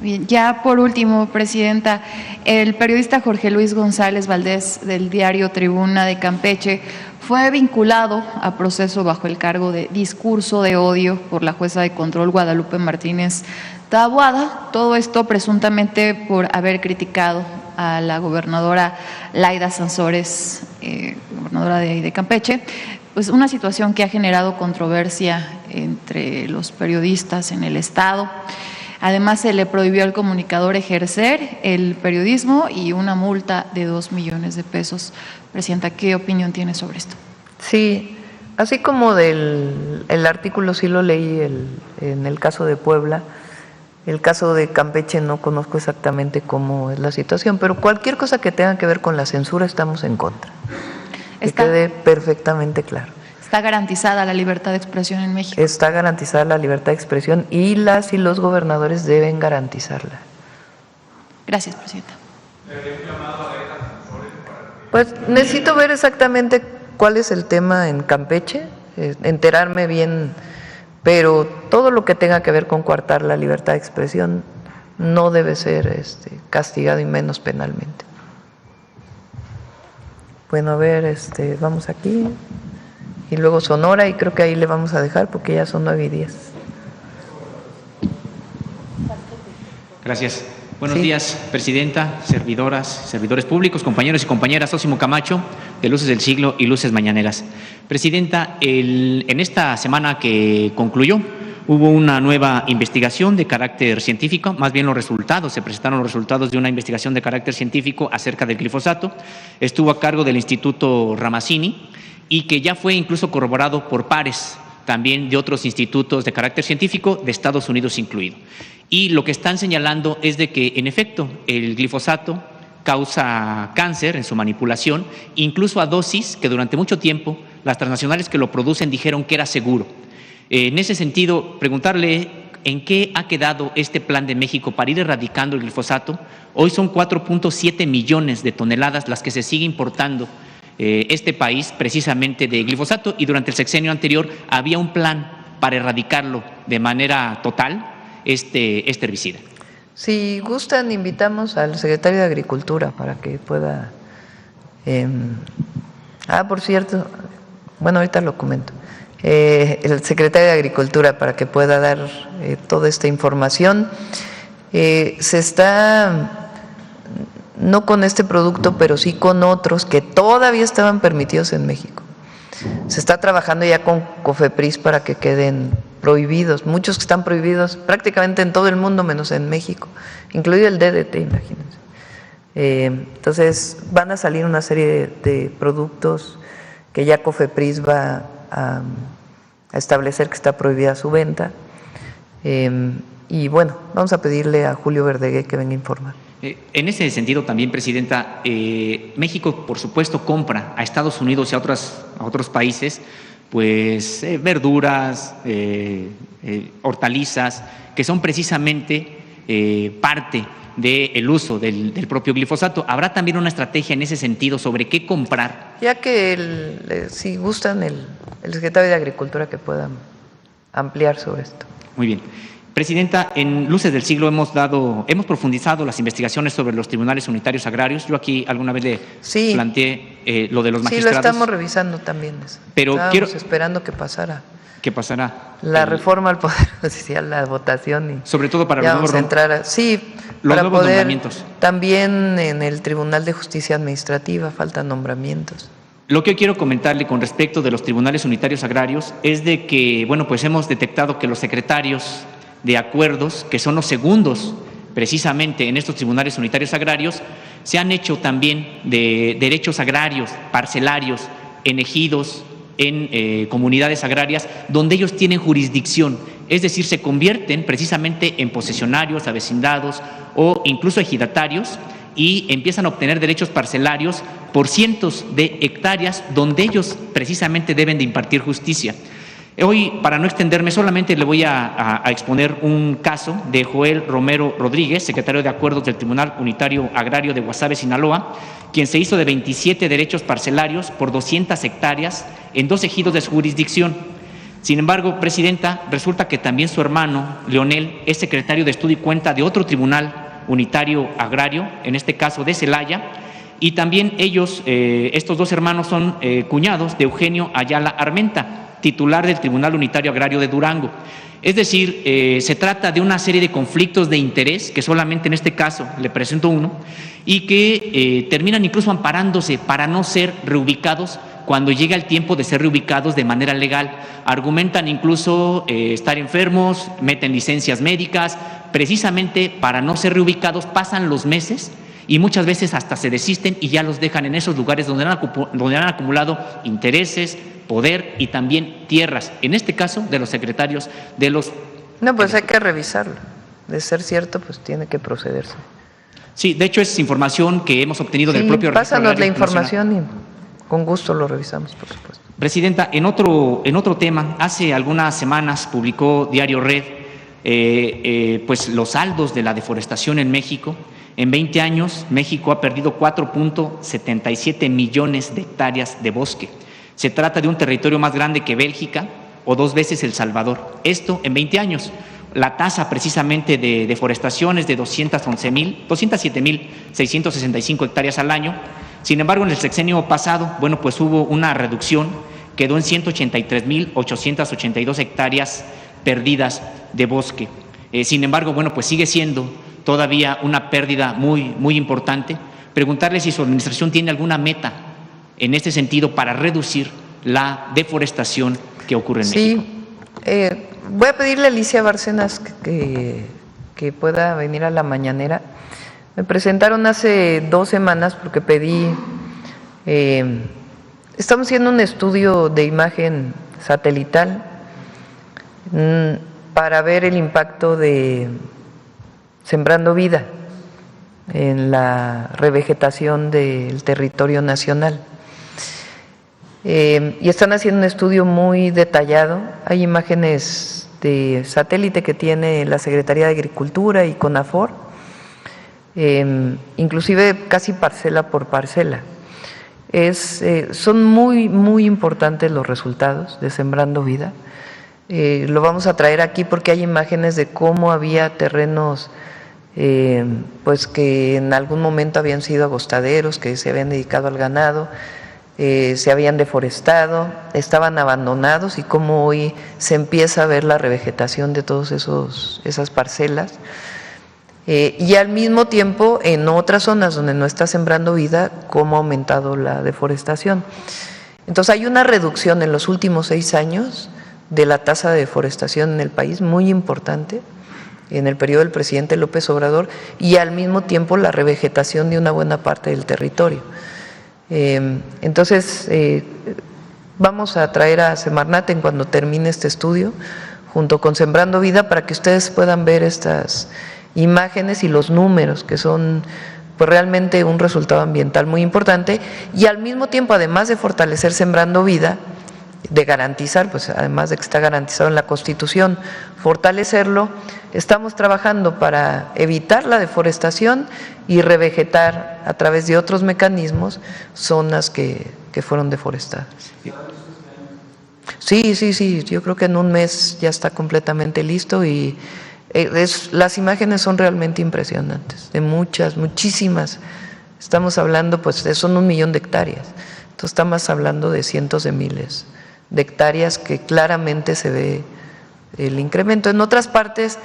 Bien, ya por último, presidenta, el periodista Jorge Luis González Valdés del diario Tribuna de Campeche fue vinculado a proceso bajo el cargo de discurso de odio por la jueza de control Guadalupe Martínez Taboada, todo esto presuntamente por haber criticado a la gobernadora Laida Sansores, gobernadora de Campeche. Pues una situación que ha generado controversia entre los periodistas en el Estado. Además, se le prohibió al comunicador ejercer el periodismo y una multa de 2 millones de pesos. Presidenta, ¿qué opinión tiene sobre esto? Sí, así como el artículo sí lo leí en el caso de Puebla. El caso de Campeche no conozco exactamente cómo es la situación, pero cualquier cosa que tenga que ver con la censura estamos en contra. Que quede perfectamente claro. ¿Está garantizada la libertad de expresión en México? Está garantizada la libertad de expresión y las y los gobernadores deben garantizarla. Gracias, presidenta. Pues necesito ver exactamente cuál es el tema en Campeche, enterarme bien, pero todo lo que tenga que ver con coartar la libertad de expresión no debe ser castigado y menos penalmente. Bueno, a ver, vamos aquí y luego Sonora, y creo que ahí le vamos a dejar porque ya son 9:10. Gracias. Buenos días, presidenta, servidoras, servidores públicos, compañeros y compañeras. Sósimo Camacho, de Luces del Siglo y Luces Mañaneras. Presidenta, en esta semana que concluyó, hubo una nueva investigación de carácter científico, más bien se presentaron los resultados de una investigación de carácter científico acerca del glifosato. Estuvo a cargo del Instituto Ramazzini y que ya fue incluso corroborado por pares también de otros institutos de carácter científico, de Estados Unidos incluido. Y lo que están señalando es de que, en efecto, el glifosato causa cáncer en su manipulación, incluso a dosis que durante mucho tiempo las transnacionales que lo producen dijeron que era seguro. En ese sentido, preguntarle en qué ha quedado este plan de México para ir erradicando el glifosato. Hoy son 4.7 millones de toneladas las que se sigue importando este país precisamente de glifosato, y durante el sexenio anterior había un plan para erradicarlo de manera total, este herbicida. Si gustan, invitamos al secretario de Agricultura para que pueda Por cierto, bueno, ahorita lo comento. El secretario de Agricultura, para que pueda dar toda esta información. Se está, no con este producto, pero sí con otros que todavía estaban permitidos en México. Se está trabajando ya con COFEPRIS para que queden prohibidos, muchos que están prohibidos prácticamente en todo el mundo menos en México, incluido el DDT, imagínense. Entonces van a salir una serie de productos que ya COFEPRIS va a establecer que está prohibida su venta. Y bueno, vamos a pedirle a Julio Verdeguer que venga a informar. En ese sentido también, Presidenta, México, por supuesto, compra a Estados Unidos y a otros países, pues verduras, hortalizas, que son precisamente parte del uso del propio glifosato. ¿Habrá también una estrategia en ese sentido sobre qué comprar? Ya que si gustan el secretario de Agricultura que pueda ampliar sobre esto. Muy bien. Presidenta, en Luces del Siglo hemos profundizado las investigaciones sobre los tribunales unitarios agrarios. Yo aquí alguna vez le planteé lo de los magistrados. Sí, lo estamos revisando también. Pero estábamos esperando que pasara. ¿Qué pasará? La reforma al Poder Judicial, la votación. Y sobre todo para los nuevos nombramientos. También en el Tribunal de Justicia Administrativa faltan nombramientos. Lo que yo quiero comentarle con respecto de los tribunales unitarios agrarios es de que, bueno, pues hemos detectado que los secretarios de acuerdos, que son los segundos precisamente en estos tribunales unitarios agrarios, se han hecho también de derechos agrarios, parcelarios, en ejidos, en comunidades agrarias, donde ellos tienen jurisdicción, es decir, se convierten precisamente en posesionarios, avecindados o incluso ejidatarios y empiezan a obtener derechos parcelarios por cientos de hectáreas donde ellos precisamente deben de impartir justicia. Hoy, para no extenderme, solamente le voy a exponer un caso de Joel Romero Rodríguez, secretario de Acuerdos del Tribunal Unitario Agrario de Guasave, Sinaloa, quien se hizo de 27 derechos parcelarios por 200 hectáreas en 2 ejidos de su jurisdicción. Sin embargo, Presidenta, resulta que también su hermano, Leonel, es secretario de Estudio y Cuenta de otro Tribunal Unitario Agrario, en este caso de Celaya, y también ellos, estos 2 hermanos, son cuñados de Eugenio Ayala Armenta, titular del Tribunal Unitario Agrario de Durango. Es decir, se trata de una serie de conflictos de interés, que solamente en este caso le presento uno, y que terminan incluso amparándose para no ser reubicados cuando llega el tiempo de ser reubicados de manera legal. Argumentan incluso estar enfermos, meten licencias médicas, precisamente para no ser reubicados pasan los meses y muchas veces hasta se desisten y ya los dejan en esos lugares donde han acumulado intereses, poder y también tierras, en este caso de los secretarios de los... No, pues hay que revisarlo. De ser cierto, pues tiene que procederse. Sí, de hecho es información que hemos obtenido del propio registro agrario. Pásanos la información y con gusto lo revisamos, por supuesto. Presidenta, en otro tema, hace algunas semanas publicó Diario Red pues los saldos de la deforestación en México. En 20 años, México ha perdido 4.77 millones de hectáreas de bosque. Se trata de un territorio más grande que Bélgica o 2 veces El Salvador. Esto en 20 años. La tasa precisamente de deforestación es de 207.665 hectáreas al año. Sin embargo, en el sexenio pasado, bueno, pues hubo una reducción, quedó en 183.882 hectáreas perdidas de bosque. Sin embargo, bueno, pues sigue siendo todavía una pérdida muy, muy importante. Preguntarle si su administración tiene alguna meta en este sentido para reducir la deforestación que ocurre en México. Voy a pedirle a Alicia Bárcenas que pueda venir a la mañanera. Me presentaron hace 2 semanas porque pedí, estamos haciendo un estudio de imagen satelital para ver el impacto de Sembrando Vida en la revegetación del territorio nacional. Y están haciendo un estudio muy detallado. Hay imágenes de satélite que tiene la Secretaría de Agricultura y CONAFOR, inclusive casi parcela por parcela. Son muy, muy importantes los resultados de Sembrando Vida. Lo vamos a traer aquí porque hay imágenes de cómo había terrenos pues que en algún momento habían sido agostaderos, que se habían dedicado al ganado, se habían deforestado, estaban abandonados, y cómo hoy se empieza a ver la revegetación de todas esas parcelas. Y al mismo tiempo en otras zonas donde no está sembrando vida, cómo ha aumentado la deforestación. Entonces hay una reducción en los últimos 6 años de la tasa de deforestación en el país muy importante en el periodo del presidente López Obrador, y al mismo tiempo la revegetación de una buena parte del territorio. Entonces vamos a traer a Semarnat en cuando termine este estudio junto con Sembrando Vida para que ustedes puedan ver estas imágenes y los números, que son pues realmente un resultado ambiental muy importante, y al mismo tiempo, además de fortalecer Sembrando Vida, de garantizar, pues además de que está garantizado en la Constitución, fortalecerlo, estamos trabajando para evitar la deforestación y revegetar a través de otros mecanismos zonas que fueron deforestadas. Sí, yo creo que en un mes ya está completamente listo, y las imágenes son realmente impresionantes, de muchísimas. Estamos hablando, pues son 1 millón de hectáreas, entonces estamos hablando de cientos de miles de hectáreas que claramente se ve el incremento. En otras partes,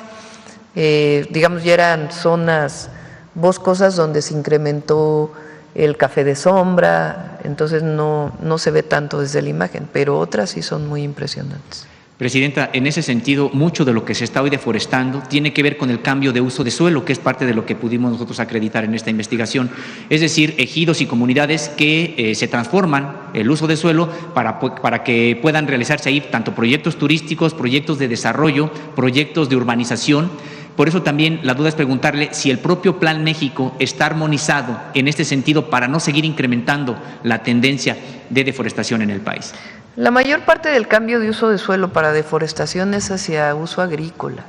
digamos, ya eran zonas boscosas donde se incrementó el café de sombra, entonces no se ve tanto desde la imagen, pero otras sí son muy impresionantes. Presidenta, en ese sentido, mucho de lo que se está hoy deforestando tiene que ver con el cambio de uso de suelo, que es parte de lo que pudimos nosotros acreditar en esta investigación. Es decir, ejidos y comunidades que se transforman el uso de suelo para que puedan realizarse ahí tanto proyectos turísticos, proyectos de desarrollo, proyectos de urbanización. Por eso también la duda es preguntarle si el propio Plan México está armonizado en este sentido para no seguir incrementando la tendencia de deforestación en el país. La mayor parte del cambio de uso de suelo para deforestación es hacia uso agrícola.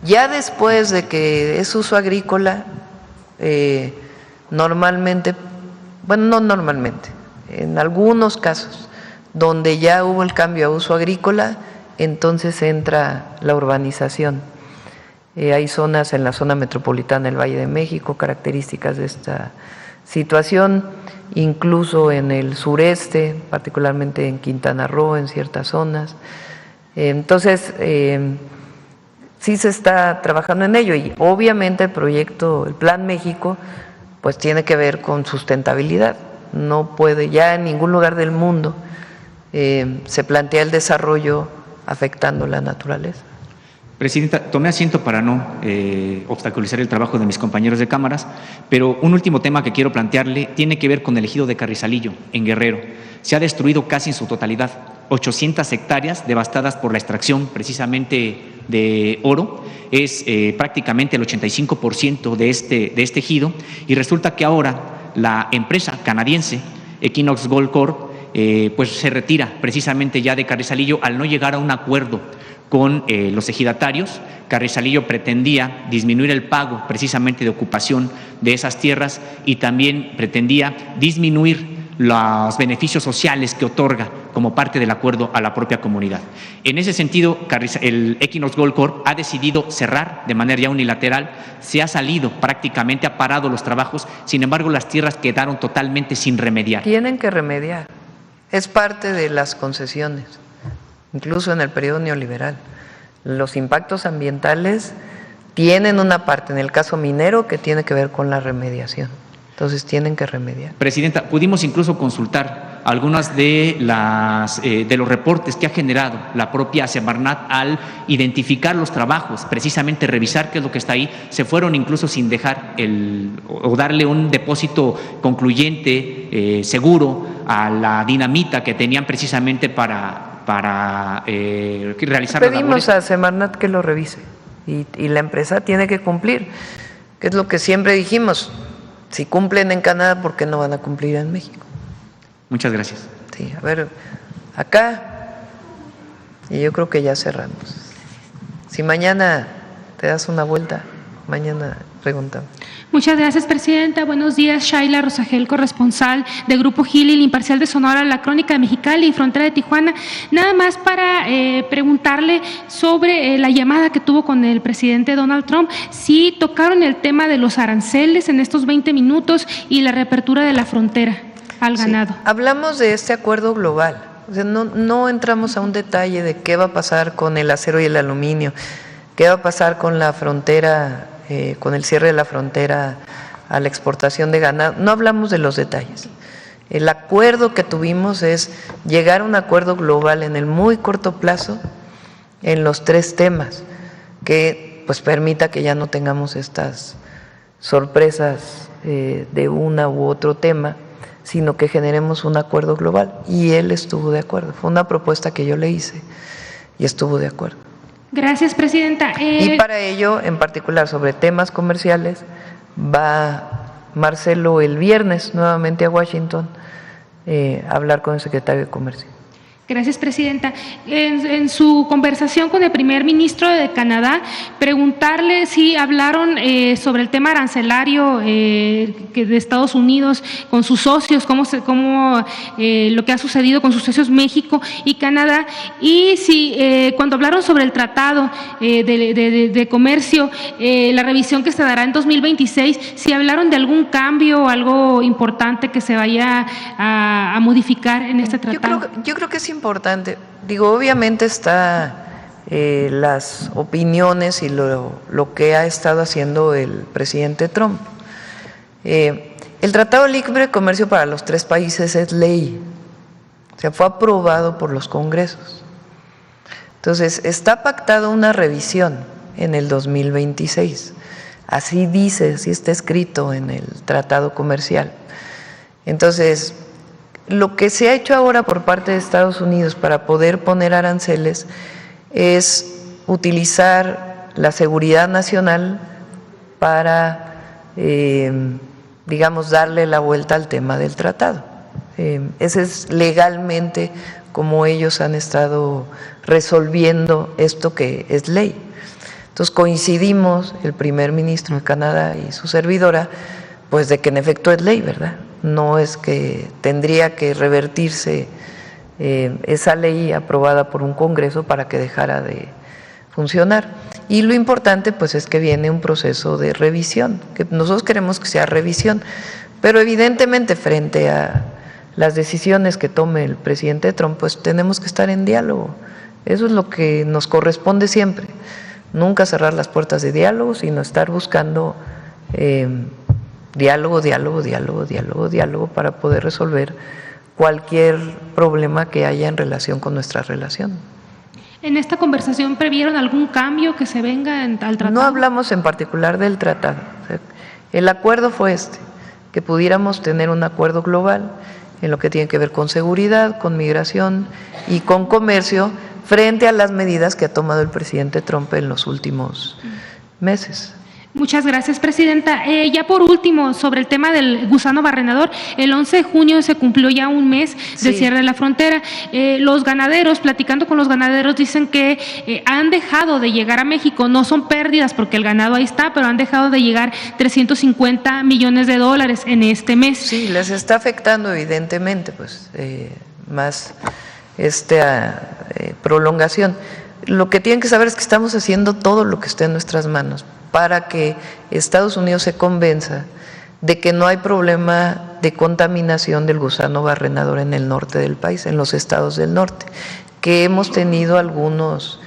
Ya después de que es uso agrícola, normalmente, bueno, no normalmente, en algunos casos, donde ya hubo el cambio a uso agrícola, entonces entra la urbanización. Hay zonas en la zona metropolitana del Valle de México, características de esta situación, incluso en el sureste, particularmente en Quintana Roo, en ciertas zonas. Entonces, sí se está trabajando en ello, y obviamente el Plan México, pues tiene que ver con sustentabilidad. No puede, ya en ningún lugar del mundo se plantea el desarrollo afectando la naturaleza. Presidenta, tomé asiento para no obstaculizar el trabajo de mis compañeros de cámaras, pero un último tema que quiero plantearle tiene que ver con el ejido de Carrizalillo, en Guerrero. Se ha destruido casi en su totalidad, 800 hectáreas devastadas por la extracción precisamente de oro. Es prácticamente el 85% de este ejido, y resulta que ahora la empresa canadiense Equinox Gold Corp pues se retira precisamente ya de Carrizalillo al no llegar a un acuerdo con los ejidatarios. Carrizalillo pretendía disminuir el pago precisamente de ocupación de esas tierras, y también pretendía disminuir los beneficios sociales que otorga como parte del acuerdo a la propia comunidad. En ese sentido, el Equinox Gold Corp ha decidido cerrar de manera ya unilateral, se ha salido prácticamente, ha parado los trabajos, sin embargo las tierras quedaron totalmente sin remediar. Tienen que remediar, es parte de las concesiones. Incluso en el periodo neoliberal, los impactos ambientales tienen una parte, en el caso minero, que tiene que ver con la remediación. Entonces tienen que remediar. Presidenta, pudimos incluso consultar algunas de los reportes que ha generado la propia Semarnat al identificar los trabajos, precisamente revisar qué es lo que está ahí. Se fueron incluso sin dejar o darle un depósito concluyente, seguro, a la dinamita que tenían precisamente para realizar las labores. Pedimos a Semarnat que lo revise, y la empresa tiene que cumplir, que es lo que siempre dijimos. Si cumplen en Canadá, ¿por qué no van a cumplir en México? Muchas gracias. Sí, a ver, acá, y yo creo que ya cerramos. Si mañana te das una vuelta, mañana pregunta. Muchas gracias, presidenta. Buenos días, Shaila Rosagel, corresponsal de Grupo Gil y el Imparcial de Sonora, La Crónica de Mexicali y Frontera de Tijuana. Nada más para preguntarle sobre la llamada que tuvo con el presidente Donald Trump, si tocaron el tema de los aranceles en estos 20 minutos y la reapertura de la frontera al ganado. Sí, hablamos de este acuerdo global. O sea, no entramos a un detalle de qué va a pasar con el acero y el aluminio, qué va a pasar con la frontera, con el cierre de la frontera a la exportación de ganado. No hablamos de los detalles. El acuerdo que tuvimos es llegar a un acuerdo global en el muy corto plazo en los 3 temas que pues permita que ya no tengamos estas sorpresas de una u otro tema, sino que generemos un acuerdo global. Y él estuvo de acuerdo. Fue una propuesta que yo le hice y estuvo de acuerdo. Gracias, presidenta. Y para ello, en particular sobre temas comerciales, va Marcelo el viernes nuevamente a Washington a hablar con el secretario de Comercio. Gracias, presidenta. En su conversación con el primer ministro de Canadá, preguntarle si hablaron sobre el tema arancelario que de Estados Unidos con sus socios, lo que ha sucedido con sus socios México y Canadá, y si cuando hablaron sobre el tratado de comercio, la revisión que se dará en 2026, si hablaron de algún cambio o algo importante que se vaya a modificar en este tratado. Yo creo que es importante. Digo, obviamente está las opiniones y lo que ha estado haciendo el presidente Trump. El Tratado de Libre Comercio para los 3 países es ley, o sea, fue aprobado por los congresos. Entonces, está pactada una revisión en el 2026. Así dice, así está escrito en el Tratado Comercial. Entonces, lo que se ha hecho ahora por parte de Estados Unidos para poder poner aranceles es utilizar la seguridad nacional para, digamos, darle la vuelta al tema del tratado. Ese es legalmente como ellos han estado resolviendo esto que es ley. Entonces coincidimos, el primer ministro de Canadá y su servidora, pues de que en efecto es ley, ¿verdad? No es que tendría que revertirse esa ley aprobada por un Congreso para que dejara de funcionar. Y lo importante pues es que viene un proceso de revisión, que nosotros queremos que sea revisión, pero evidentemente frente a las decisiones que tome el presidente Trump, pues tenemos que estar en diálogo. Eso es lo que nos corresponde siempre, nunca cerrar las puertas de diálogo, sino estar buscando diálogo para poder resolver cualquier problema que haya en relación con nuestra relación. ¿En esta conversación previeron algún cambio que se venga al tratado? No hablamos en particular del tratado. O sea, el acuerdo fue que pudiéramos tener un acuerdo global en lo que tiene que ver con seguridad, con migración y con comercio frente a las medidas que ha tomado el presidente Trump en los últimos meses. Muchas gracias, presidenta. Ya por último, sobre el tema del gusano barrenador, el 11 de junio se cumplió ya un mes del cierre de la frontera. Los ganaderos, platicando con los ganaderos, dicen que han dejado de llegar a México, no son pérdidas porque el ganado ahí está, pero han dejado de llegar 350 millones de dólares en este mes. Sí, les está afectando evidentemente, pues, más esta prolongación. Lo que tienen que saber es que estamos haciendo todo lo que esté en nuestras manos para que Estados Unidos se convenza de que no hay problema de contaminación del gusano barrenador en el norte del país, en los estados del norte, que hemos tenido algunos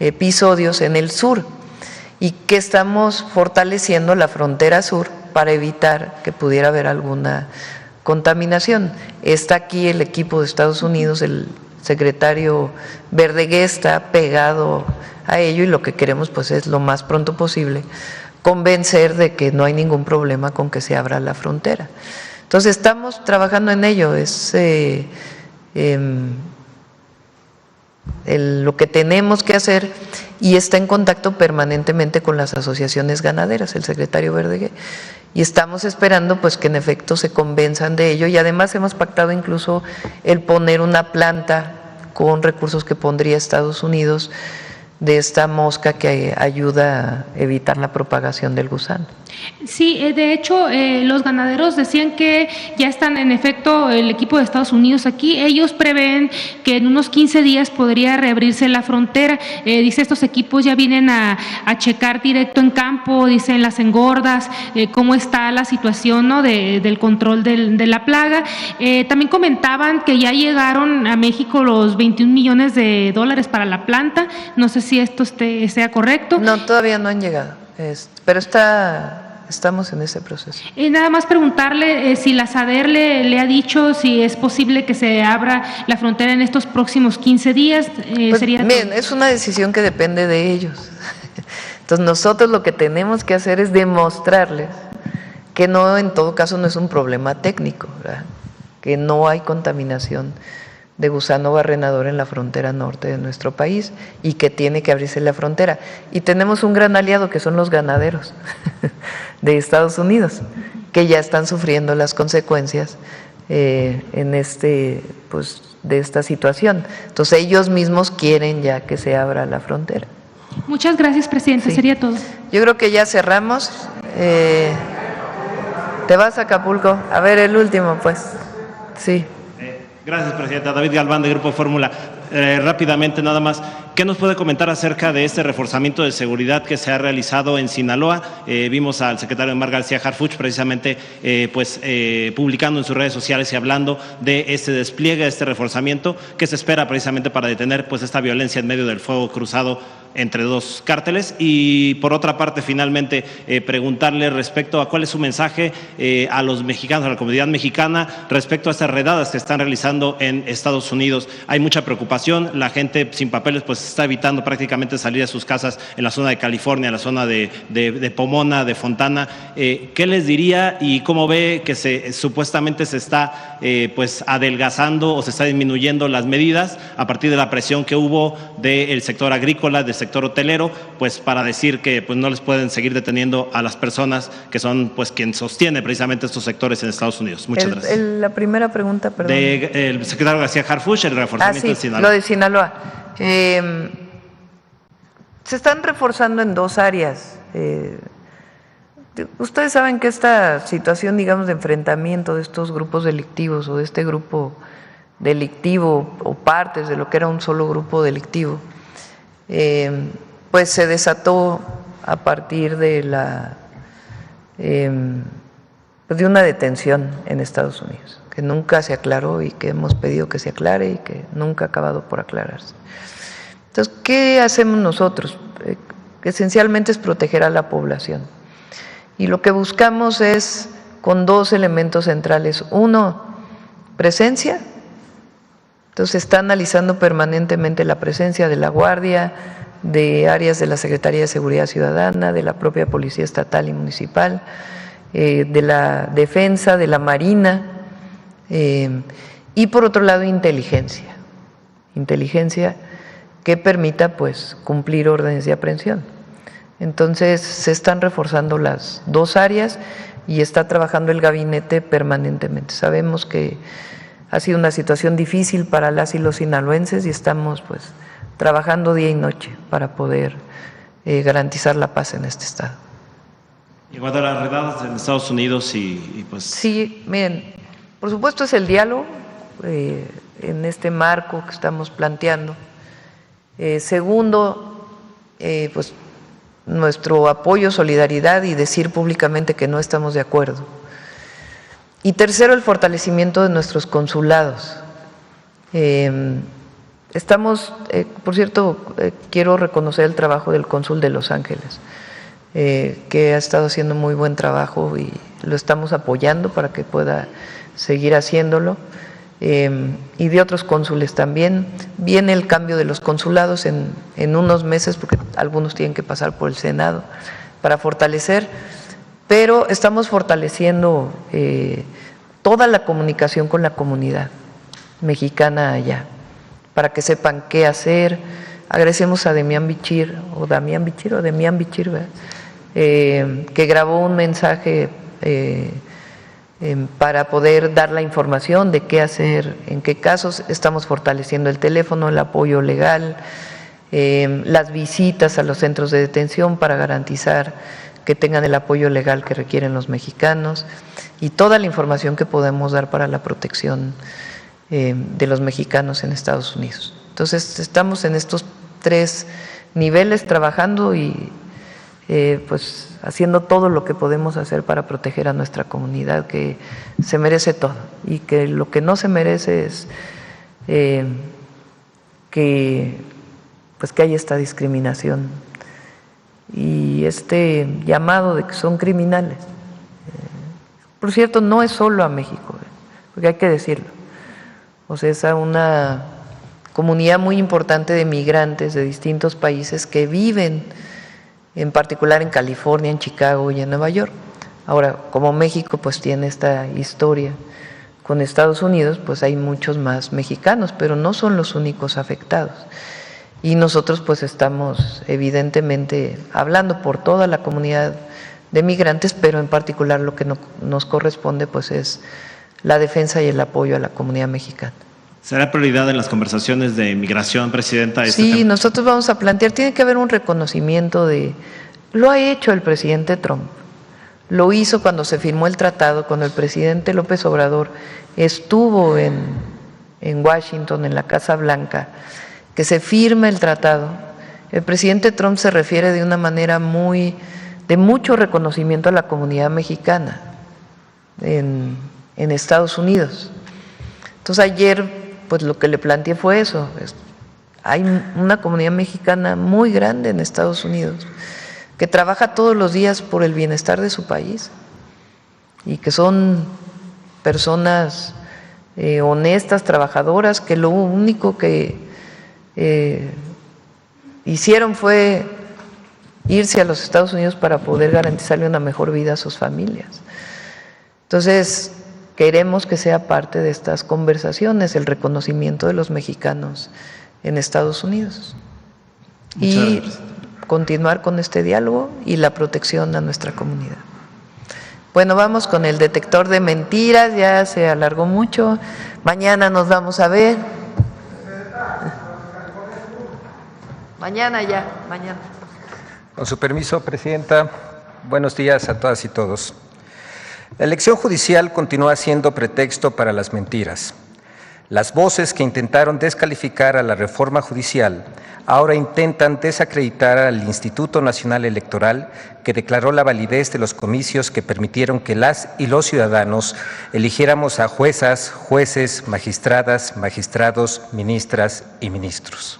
episodios en el sur y que estamos fortaleciendo la frontera sur para evitar que pudiera haber alguna contaminación. Está aquí el equipo de Estados Unidos, el secretario Verdegué está pegado a ello y lo que queremos pues es lo más pronto posible convencer de que no hay ningún problema con que se abra la frontera. Entonces estamos trabajando en ello, es lo que tenemos que hacer y está en contacto permanentemente con las asociaciones ganaderas, el secretario Verdegué, y estamos esperando pues que en efecto se convenzan de ello y además hemos pactado incluso el poner una planta con recursos que pondría Estados Unidos de esta mosca que ayuda a evitar la propagación del gusano. Sí, de hecho, los ganaderos decían que ya están en efecto el equipo de Estados Unidos aquí. Ellos prevén que en unos 15 días podría reabrirse la frontera. Dice, estos equipos ya vienen a checar directo en campo, dicen las engordas, cómo está la situación, ¿no?, del control de la plaga. También comentaban que ya llegaron a México los 21 millones de dólares para la planta. No sé si esto sea correcto. No, todavía no han llegado, pero estamos en ese proceso. Nada más preguntarle si la SADER le ha dicho si es posible que se abra la frontera en estos próximos 15 días. Pues, bien, es una decisión que depende de ellos. Entonces nosotros lo que tenemos que hacer es demostrarles que no, en todo caso, no es un problema técnico, ¿verdad?, que no hay contaminación de gusano barrenador en la frontera norte de nuestro país y que tiene que abrirse la frontera. Y tenemos un gran aliado que son los ganaderos de Estados Unidos, que ya están sufriendo las consecuencias pues, de esta situación. Entonces ellos mismos quieren ya que se abra la frontera. Muchas gracias, presidenta. Sí. Sería todo. Yo creo que ya cerramos. ¿Te vas a Acapulco? A ver, el último, pues. Sí. Gracias, presidenta. David Galván, de Grupo Fórmula. Rápidamente, nada más, ¿qué nos puede comentar acerca de este reforzamiento de seguridad que se ha realizado en Sinaloa? Vimos al secretario Omar García Harfuch precisamente publicando en sus redes sociales y hablando de este despliegue, este reforzamiento que se espera precisamente para detener pues esta violencia en medio del fuego cruzado entre dos cárteles. Y por otra parte, finalmente, preguntarle respecto a cuál es su mensaje a los mexicanos, a la comunidad mexicana, respecto a estas redadas que están realizando en Estados Unidos. Hay mucha preocupación, la gente sin papeles pues está evitando prácticamente salir de sus casas en la zona de California, en la zona de Pomona, de Fontana. ¿Qué les diría y cómo ve que supuestamente se está pues adelgazando o se está disminuyendo las medidas a partir de la presión que hubo del sector agrícola, del sector hotelero, pues para decir que pues no les pueden seguir deteniendo a las personas que son pues quien sostiene precisamente estos sectores en Estados Unidos? Muchas gracias. La primera pregunta, perdón. El secretario García Harfuch, el reforzamiento de Sinaloa. Lo de Sinaloa. Se están reforzando en dos áreas. Ustedes saben que esta situación, digamos, de enfrentamiento de estos grupos delictivos o de este grupo delictivo o partes de lo que era un solo grupo delictivo, pues se desató a partir de de una detención en Estados Unidos, que nunca se aclaró y que hemos pedido que se aclare y que nunca ha acabado por aclararse. Entonces, ¿qué hacemos nosotros? Esencialmente es proteger a la población. Y lo que buscamos es con dos elementos centrales. Uno, presencia. Entonces, se está analizando permanentemente la presencia de la Guardia, de áreas de la Secretaría de Seguridad Ciudadana, de la propia Policía Estatal y Municipal, de la Defensa, de la Marina, y por otro lado, inteligencia que permita pues cumplir órdenes de aprehensión. Entonces, se están reforzando las dos áreas y está trabajando el gabinete permanentemente. Sabemos que ha sido una situación difícil para las y los sinaloenses y estamos pues trabajando día y noche para poder garantizar la paz en este estado. En cuanto a las redadas en Estados Unidos y pues… Sí, miren, por supuesto es el diálogo en este marco que estamos planteando. Segundo, pues nuestro apoyo, solidaridad y decir públicamente que no estamos de acuerdo. Y tercero, el fortalecimiento de nuestros consulados. Estamos, por cierto, quiero reconocer el trabajo del cónsul de Los Ángeles, que ha estado haciendo muy buen trabajo y lo estamos apoyando para que pueda seguir haciéndolo, y de otros cónsules también. Viene el cambio de los consulados en unos meses, porque algunos tienen que pasar por el Senado para fortalecer, pero estamos fortaleciendo toda la comunicación con la comunidad mexicana allá, para que sepan qué hacer. Agradecemos a Demián Bichir, ¿verdad? Que grabó un mensaje para poder dar la información de qué hacer, en qué casos. Estamos fortaleciendo el teléfono, el apoyo legal, las visitas a los centros de detención para garantizar que tengan el apoyo legal que requieren los mexicanos y toda la información que podemos dar para la protección de los mexicanos en Estados Unidos. Entonces, estamos en estos 3 niveles trabajando y pues haciendo todo lo que podemos hacer para proteger a nuestra comunidad, que se merece todo, y que lo que no se merece es que haya esta discriminación y este llamado de que son criminales. Por cierto, no es solo a México, porque hay que decirlo. O sea, es a una comunidad muy importante de migrantes de distintos países que viven, en particular en California, en Chicago y en Nueva York. Ahora, como México pues tiene esta historia con Estados Unidos, pues hay muchos más mexicanos, pero no son los únicos afectados. Y nosotros pues estamos evidentemente hablando por toda la comunidad de migrantes, pero en particular lo que nos corresponde pues es la defensa y el apoyo a la comunidad mexicana. ¿Será prioridad en las conversaciones de migración, Presidenta? Sí, nosotros vamos a plantear, tiene que haber un reconocimiento lo ha hecho el presidente Trump, lo hizo cuando se firmó el tratado, cuando el presidente López Obrador estuvo en Washington, en la Casa Blanca, que se firma el tratado. El presidente Trump se refiere de una manera de mucho reconocimiento a la comunidad mexicana en Estados Unidos. Entonces ayer pues lo que le planteé fue eso, hay una comunidad mexicana muy grande en Estados Unidos que trabaja todos los días por el bienestar de su país y que son personas honestas, trabajadoras, que lo único que hicieron fue irse a los Estados Unidos para poder garantizarle una mejor vida a sus familias. Entonces, queremos que sea parte de estas conversaciones el reconocimiento de los mexicanos en Estados Unidos y continuar con este diálogo y la protección a nuestra comunidad. Bueno, vamos con el detector de mentiras, ya se alargó mucho, mañana nos vamos a ver. Mañana. Con su permiso, Presidenta, buenos días a todas y todos. La elección judicial continúa siendo pretexto para las mentiras. Las voces que intentaron descalificar a la reforma judicial ahora intentan desacreditar al Instituto Nacional Electoral, que declaró la validez de los comicios que permitieron que las y los ciudadanos eligiéramos a juezas, jueces, magistradas, magistrados, ministras y ministros.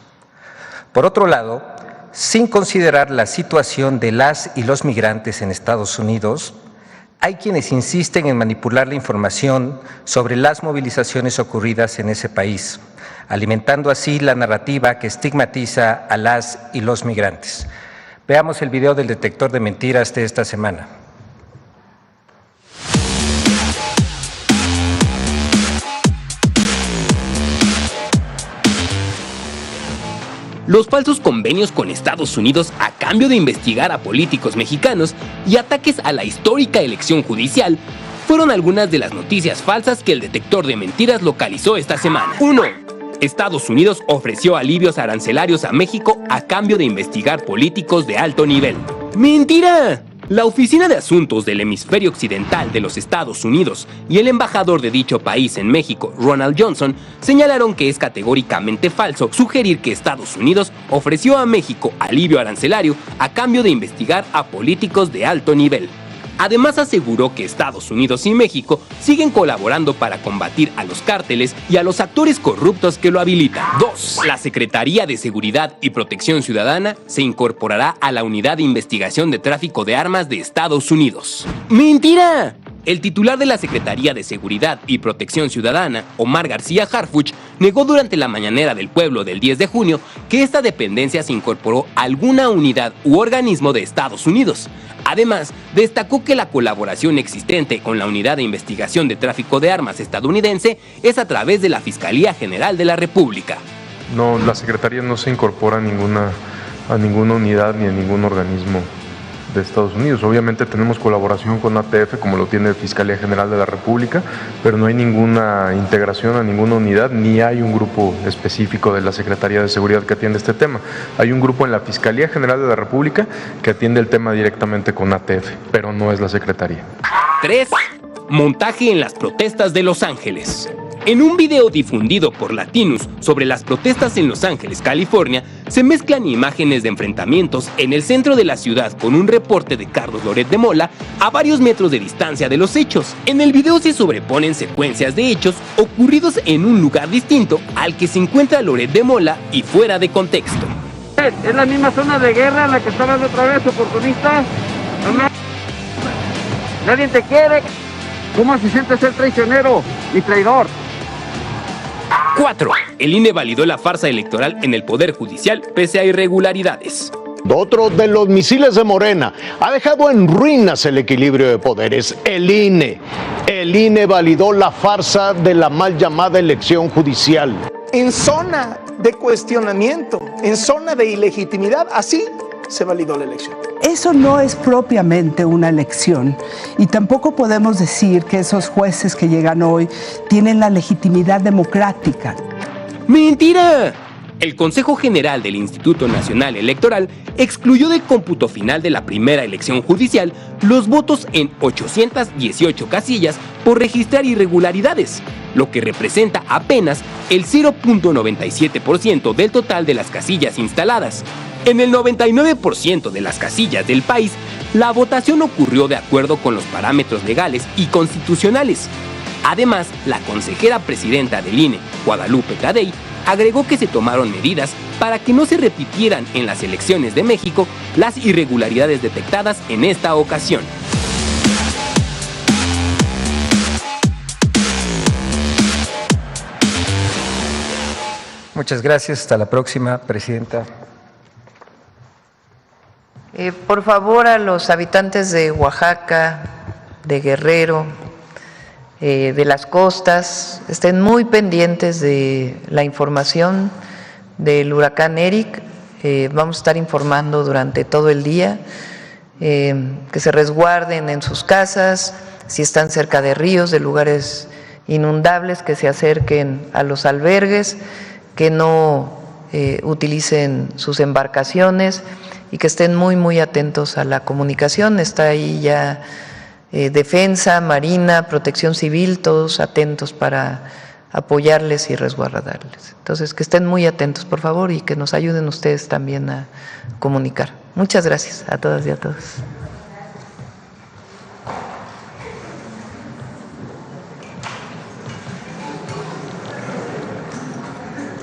Por otro lado, sin considerar la situación de las y los migrantes en Estados Unidos, hay quienes insisten en manipular la información sobre las movilizaciones ocurridas en ese país, alimentando así la narrativa que estigmatiza a las y los migrantes. Veamos el video del detector de mentiras de esta semana. Los falsos convenios con Estados Unidos a cambio de investigar a políticos mexicanos y ataques a la histórica elección judicial fueron algunas de las noticias falsas que el detector de mentiras localizó esta semana. 1. Estados Unidos ofreció alivios arancelarios a México a cambio de investigar políticos de alto nivel. ¡Mentira! La Oficina de Asuntos del Hemisferio Occidental de los Estados Unidos y el embajador de dicho país en México, Ronald Johnson, señalaron que es categóricamente falso sugerir que Estados Unidos ofreció a México alivio arancelario a cambio de investigar a políticos de alto nivel. Además aseguró que Estados Unidos y México siguen colaborando para combatir a los cárteles y a los actores corruptos que lo habilitan. 2. La Secretaría de Seguridad y Protección Ciudadana se incorporará a la Unidad de Investigación de Tráfico de Armas de Estados Unidos. ¡Mentira! El titular de la Secretaría de Seguridad y Protección Ciudadana, Omar García Harfuch, negó durante la mañanera del pueblo del 10 de junio que esta dependencia se incorporó a alguna unidad u organismo de Estados Unidos. Además, destacó que la colaboración existente con la Unidad de Investigación de Tráfico de Armas estadounidense es a través de la Fiscalía General de la República. No, la Secretaría no se incorpora a ninguna unidad ni a ningún organismo de Estados Unidos. Obviamente tenemos colaboración con ATF, como lo tiene Fiscalía General de la República, pero no hay ninguna integración a ninguna unidad, ni hay un grupo específico de la Secretaría de Seguridad que atiende este tema. Hay un grupo en la Fiscalía General de la República que atiende el tema directamente con ATF, pero no es la Secretaría. 3. Montaje en las protestas de Los Ángeles. En un video difundido por Latinus sobre las protestas en Los Ángeles, California, se mezclan imágenes de enfrentamientos en el centro de la ciudad con un reporte de Carlos Loret de Mola a varios metros de distancia de los hechos. En el video se sobreponen secuencias de hechos ocurridos en un lugar distinto al que se encuentra Loret de Mola y fuera de contexto. Es la misma zona de guerra en la que estaban otra vez, oportunistas. Nadie te quiere. ¿Cómo se siente ser traicionero y traidor? 4. El INE validó la farsa electoral en el Poder Judicial pese a irregularidades. Otro de los misiles de Morena ha dejado en ruinas el equilibrio de poderes, el INE. El INE validó la farsa de la mal llamada elección judicial. En zona de cuestionamiento, en zona de ilegitimidad, así se validó la elección. Eso no es propiamente una elección y tampoco podemos decir que esos jueces que llegan hoy tienen la legitimidad democrática. ¡Mentira! El Consejo General del Instituto Nacional Electoral excluyó del cómputo final de la primera elección judicial los votos en 818 casillas por registrar irregularidades, lo que representa apenas el 0.97% del total de las casillas instaladas. En el 99% de las casillas del país, la votación ocurrió de acuerdo con los parámetros legales y constitucionales. Además, la consejera presidenta del INE, Guadalupe Tadei, agregó que se tomaron medidas para que no se repitieran en las elecciones de México las irregularidades detectadas en esta ocasión. Muchas gracias. Hasta la próxima, Presidenta. Por favor, a los habitantes de Oaxaca, de Guerrero, de las costas, estén muy pendientes de la información del huracán Eric. Vamos a estar informando durante todo el día, que se resguarden en sus casas, si están cerca de ríos, de lugares inundables, que se acerquen a los albergues, que no utilicen sus embarcaciones y que estén muy atentos a la comunicación. Está ahí ya Defensa, Marina, Protección Civil, todos atentos para apoyarles y resguardarles. Entonces, que estén muy atentos, por favor, y que nos ayuden ustedes también a comunicar. Muchas gracias a todas y a todos.